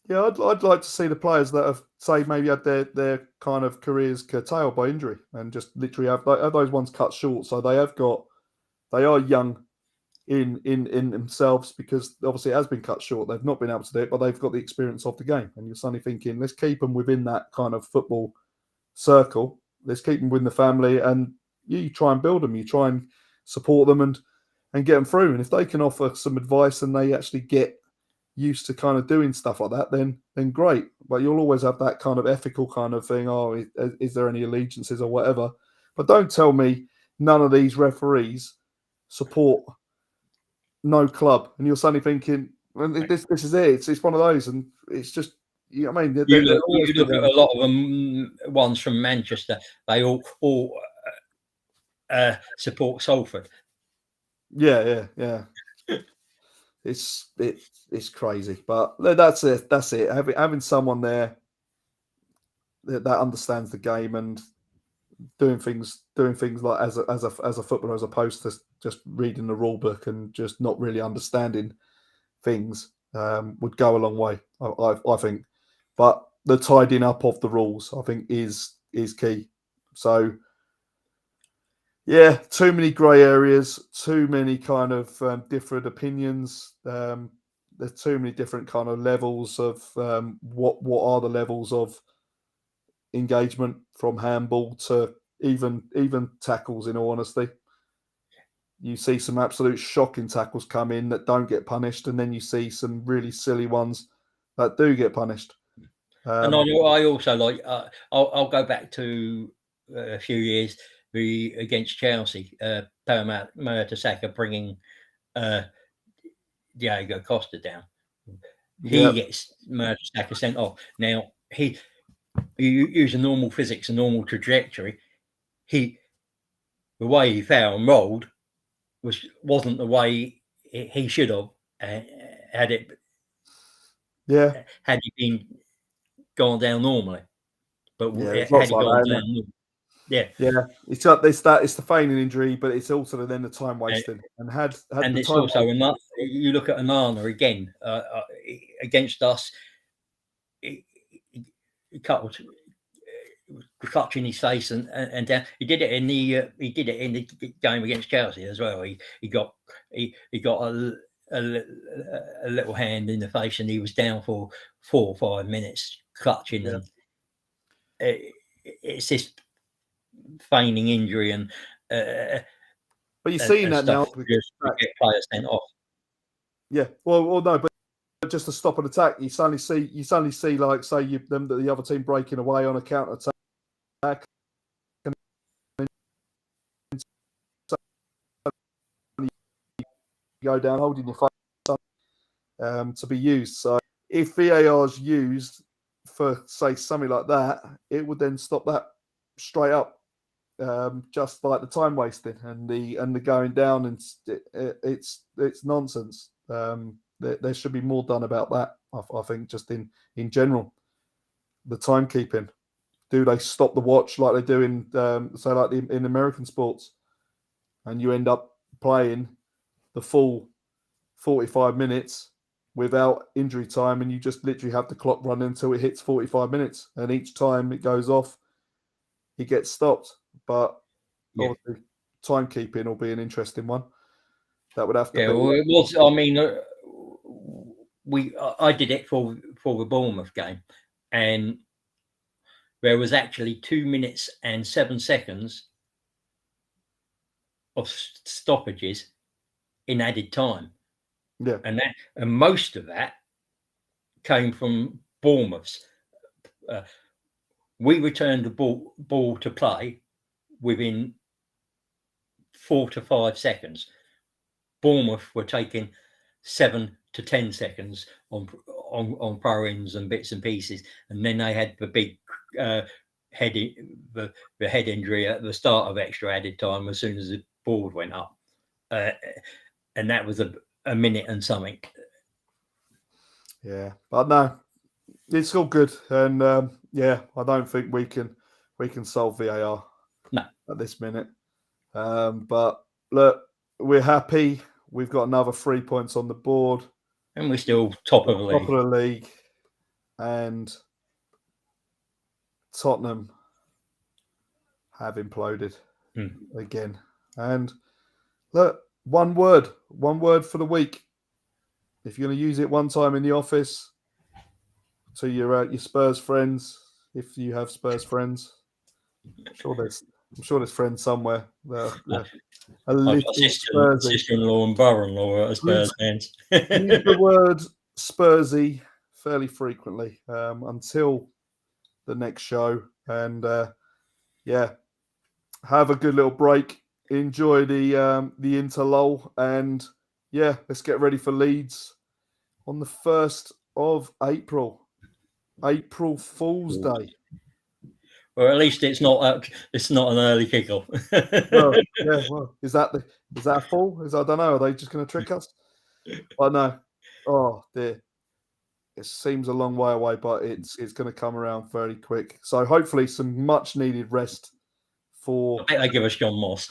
Yeah, I'd like to see the players that have, say, maybe had their kind of careers curtailed by injury and just literally have those ones cut short. So they are young in themselves, because obviously it has been cut short. They've not been able to do it, but they've got the experience of the game. And you're suddenly thinking, let's keep them within that kind of football circle. Let's keep them within the family, and you try and build them. You try and support them and get them through. And if they can offer some advice and they actually get used to kind of doing stuff like that, then great. But you'll always have that kind of ethical kind of thing. Oh, is there any allegiances or whatever? But don't tell me none of these referees support no club, and you're suddenly thinking, well, this is it. It's one of those, and it's just, you know what I mean. You look at a lot of them ones from Manchester. They all support Salford. Yeah. It's crazy, but that's it. That's it. Having someone there that understands the game and doing things like as a footballer, as opposed to just reading the rule book and just not really understanding things, would go a long way. I think, but the tidying up of the rules, I think, is key. So yeah, too many grey areas, too many kind of different opinions. There's too many different kind of levels of what are the levels of engagement, from handball to even tackles. In all honesty, you see some absolute shocking tackles come in that don't get punished, and then you see some really silly ones that do get punished. And I also like. I'll go back to a few years against Chelsea. Per Mertesacker bringing Diego Costa down. He gets Mertesacker sent off. Now he using normal physics and normal trajectory. The way he fell and rolled wasn't the way he should have had it. Yeah, had he been gone down normally, but there's had lots he like gone that. down, yeah, It's the feigning injury, but it's also then the time wasting. And had and the it's time also enough. You look at Anana again against us. He cut clutching his face and down. He did it in the game against Chelsea as well. He got a little hand in the face, and he was down for 4 or 5 minutes clutching, and it's this feigning injury and but you're seeing that stuff now just to get players sent off. Yeah, well, no, but just to stop an attack, you suddenly see like, say, the other team breaking away on a counter attack, and you go down holding your face to be used. So if VAR's used for, say, something like that, it would then stop that straight up. just like the time wasting and the going down, and it's nonsense. There should be more done about that. I think just in general, the timekeeping. Do they stop the watch like they do in say like in American sports, and you end up playing the full 45 minutes without injury time, and you just literally have the clock run until it hits 45 minutes, and each time it goes off, he gets stopped. But Yeah. obviously, timekeeping will be an interesting one. That would have to Yeah, be. well, it was. I mean, I did it for the Bournemouth game, and there was actually 2 minutes and 7 seconds of stoppages in added time, Yeah, and most of that came from Bournemouth's. Uh, we returned the ball to play within 4 to 5 seconds. Bournemouth were taking 7 to 10 seconds on throw-ins and bits and pieces, and then they had the big uh, head the head injury at the start of extra added time as soon as the board went up, uh, and that was a minute and something. yeah, but no, it's all good, and yeah, I don't think we can solve VAR No, at this minute. But look, we're happy. We've got another 3 points on the board. and we're still top of the Top league. of the league, and Tottenham have imploded again. And look, one word for the week. If you're going to use it one time in the office to your Spurs friends, if you have Spurs friends, I'm sure there's friends somewhere. They're a I've got little Spursy. sister-in-law and brother-in-law are Use Spurs fans. use the word Spursy fairly frequently until the next show. And yeah, have a good little break. Enjoy the interlull, and yeah, let's get ready for Leeds on the 1st of April. April Fool's Day. Or at least it's not an early kickoff. Well, yeah. Well, is that a fool? I don't know. Are they just going to trick us? I know. Oh dear. It seems a long way away, but it's going to come around very quick. So hopefully, some much needed rest for. I think they give us John Moss.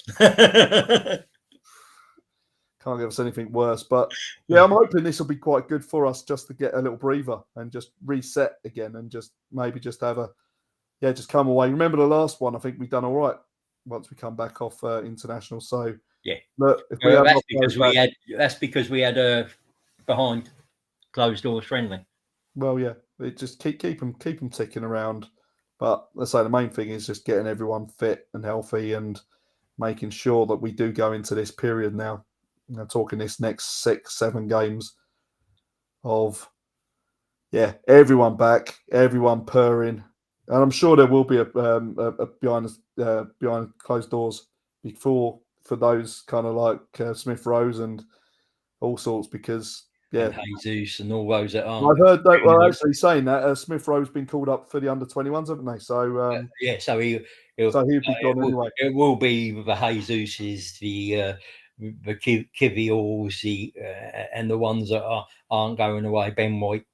Can't give us anything worse, but yeah, I'm hoping this will be quite good for us just to get a little breather and just reset again, and just maybe just have just come away. Remember the last one? I think we've done all right once we come back off international. So Yeah, look, if we have that's because we had a behind closed doors friendly. well, yeah, it just keep them ticking around. But let's say the main thing is just getting everyone fit and healthy, and making sure that we do go into this period now. Talking this next 6-7 games of everyone back, everyone purring, and I'm sure there will be a behind closed doors before for those kind of like Smith Rose and all sorts, because And Jesus and all those that aren't. I've heard that. Well, actually, saying that Smith Rowe's been called up for the under-21s, haven't they? So yeah, so he'll be gone anyway. It will be the Jesuses, the Kiviors, and the ones that aren't going away. Ben White,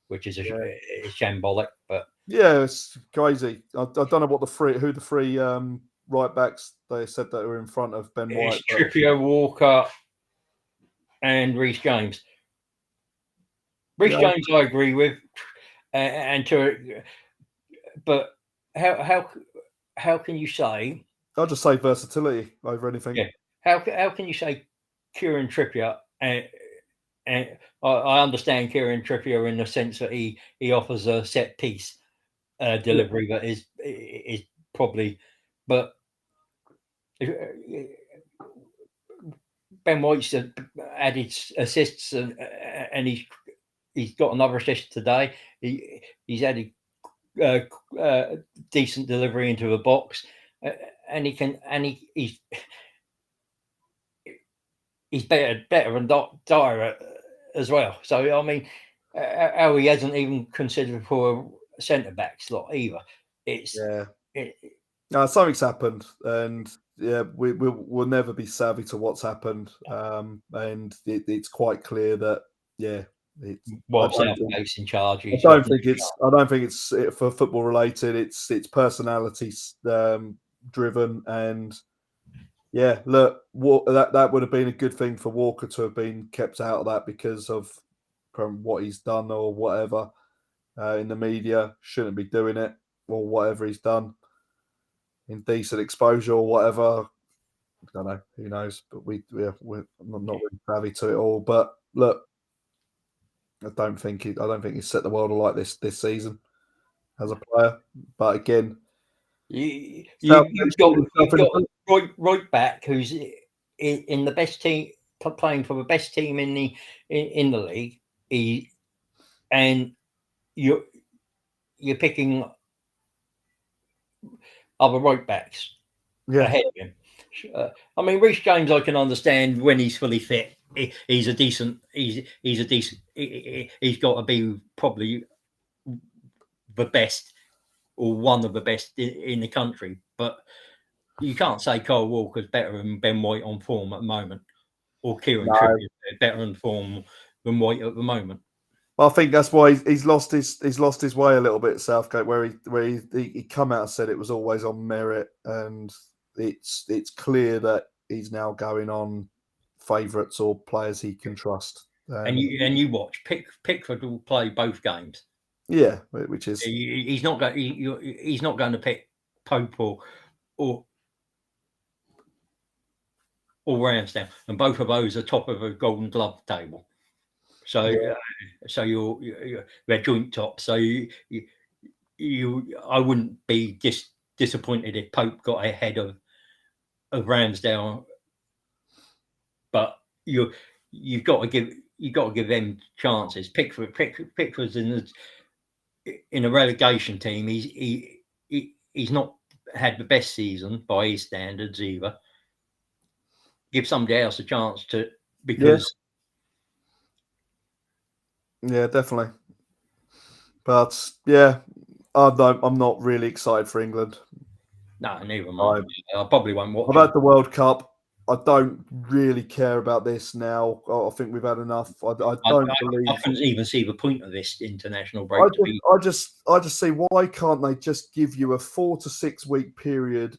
which is it's shambolic, but yeah, it's crazy. I don't know what who the three right backs they said that were in front of Ben White. Trippier, Walker, and Reece James. Reece James, I agree with, but how can you say? I'll just say versatility over anything. Yeah. How can you say Kieran Trippier? And I understand Kieran Trippier in the sense that he offers a set piece delivery that is probably, but Ben White's added assists and he's got another assist today. He's added decent delivery into the box, and he's better than Dyer as well. So I mean, how he hasn't even considered for a centre back slot either. Something's happened, and yeah, we'll never be savvy to what's happened, and it's quite clear that yeah, it's. I While don't think Southgate's in charge, he's got no chance. I don't think it's for football related. It's personality driven, and yeah, look, that would have been a good thing for Walker to have been kept out of that because of from what he's done or whatever in the media. Shouldn't be doing it or whatever he's done. Indecent exposure or whatever. I don't know. Who knows? But we're not really savvy to it all. But look, I don't think he's set the world alight this season as a player. But again, You've got shooting himself in the foot. right back who's in the best team, playing for the best team in the league. And you're picking other right backs Yeah, ahead of him. I mean, Reece James, I can understand when he's fully fit. He's a decent. He's a decent. He's got to be probably the best or one of the best in the country. But you can't say Kyle Walker's better than Ben White on form at the moment, or Kieran no. Trippier better on form than White at the moment. I think that's why he's lost his way a little bit. Southgate, where he come out and said it was always on merit, and it's clear that he's now going on favourites or players he can trust. And you watch Pickford will play both games. Yeah, which is He's not going. He's not going to pick Pope or or Ramsdale, and both of those are top of a Golden Glove table. So, yeah, so they're joint top. So I wouldn't be disappointed if Pope got ahead of Ramsdale, but you've got to give them chances. Pickford's in a relegation team. He's not had the best season by his standards either. Give somebody else a chance to because yeah, definitely. But yeah, I'm not really excited for England. no, neither am I, I. I probably won't watch I've them. had the World Cup. I don't really care about this now. I think we've had enough. I don't I believe. couldn't even see the point of this international break to be. I just see why can't they just give you a 4 to 6 week period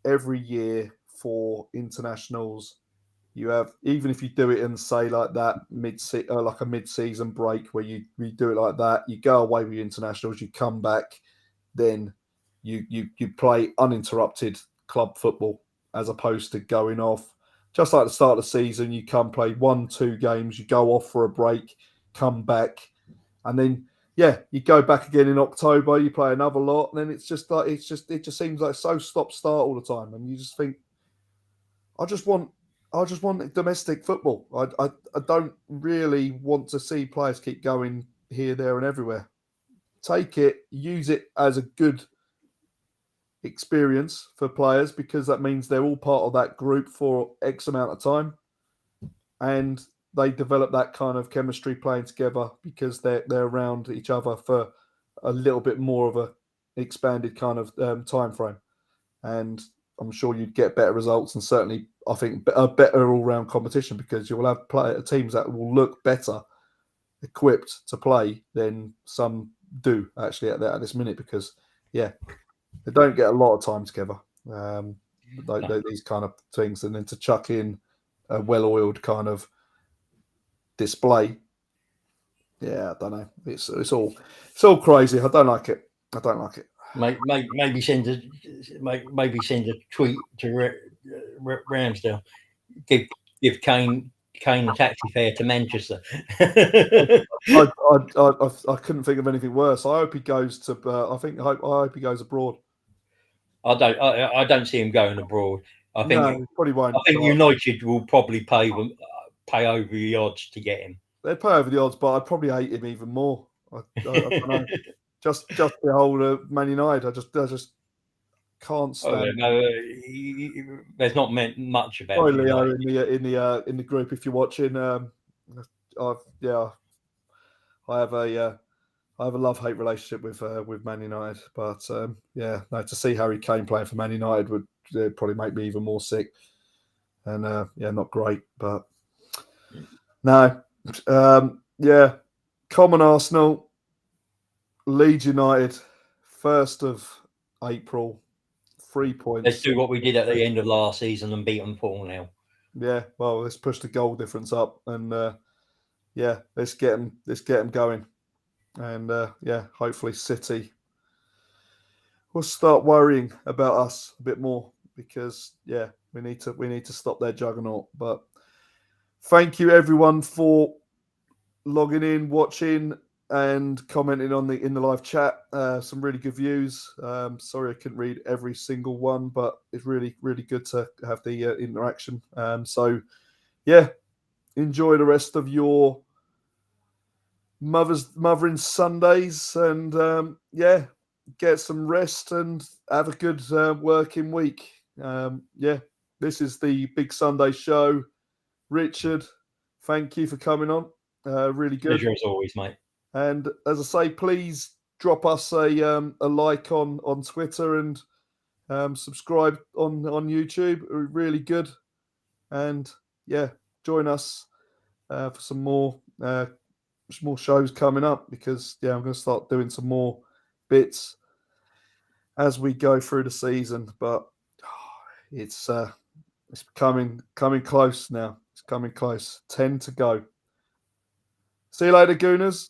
every year for internationals? You have even if you do it in say like that like a mid season break where you do it like that. You go away with your internationals, you come back, then you play uninterrupted club football as opposed to going off. Just like the start of the season, you come play 1, 2 games, you go off for a break, come back, and then yeah, you go back again in October, you play another lot, and then it just seems like so stop start all the time, and you just think, I just want domestic football. I don't really want to see players keep going here, there, and everywhere. Take it, use it as a good experience for players because that means they're all part of that group for X amount of time, and they develop that kind of chemistry playing together because they're around each other for a little bit more of a expanded kind of time frame, and I'm sure you'd get better results and certainly I think a better all round competition because you will have teams that will look better equipped to play than some do actually at this minute because yeah, they don't get a lot of time together. Um, No, these kind of things, and then to chuck in a well-oiled kind of display. Yeah, I don't know. It's all crazy. I don't like it. I don't like it. maybe send a tweet to Ramsdale. Give Kane a taxi fare to Manchester. I couldn't think of anything worse. I hope he goes to. I hope he goes abroad. I don't see him going abroad. I think No, he probably I won't. think But United will probably pay over the odds to get him. they'd pay over the odds, but I'd probably hate him even more. I don't know. Just the whole Man United. I just can't Oh, stand. no, there's not meant much about Sorry, Leo, United. in the group if you're watching. I've yeah, I have I have a love-hate relationship with Man United, but yeah, no, to see Harry Kane playing for Man United would probably make me even more sick, and yeah, not great. But no, yeah, common Arsenal, Leeds United, 1st of April, three Let's points. do what we did at the end of last season and beat them 4-0. Yeah, well, let's push the goal difference up, and yeah, let's get them going, and yeah, hopefully City will start worrying about us a bit more because yeah, we need to stop their juggernaut. But thank you everyone for logging in, watching, and commenting on the in the live chat. Some really good views. Sorry I couldn't read every single one, but it's really good to have the interaction. So yeah, enjoy the rest of your mothering Sundays, and yeah, get some rest and have a good working week. Yeah, this is the Big Sunday Show. Richard, thank you for coming on. Really good. Pleasure as always, mate. And as I say, please drop us a like on Twitter and subscribe on YouTube. Really good. And yeah, join us for some more shows coming up, because yeah, I'm going to start doing some more bits as we go through the season. But it's coming close now. It's coming close. 10 to go. See you later, Gooners.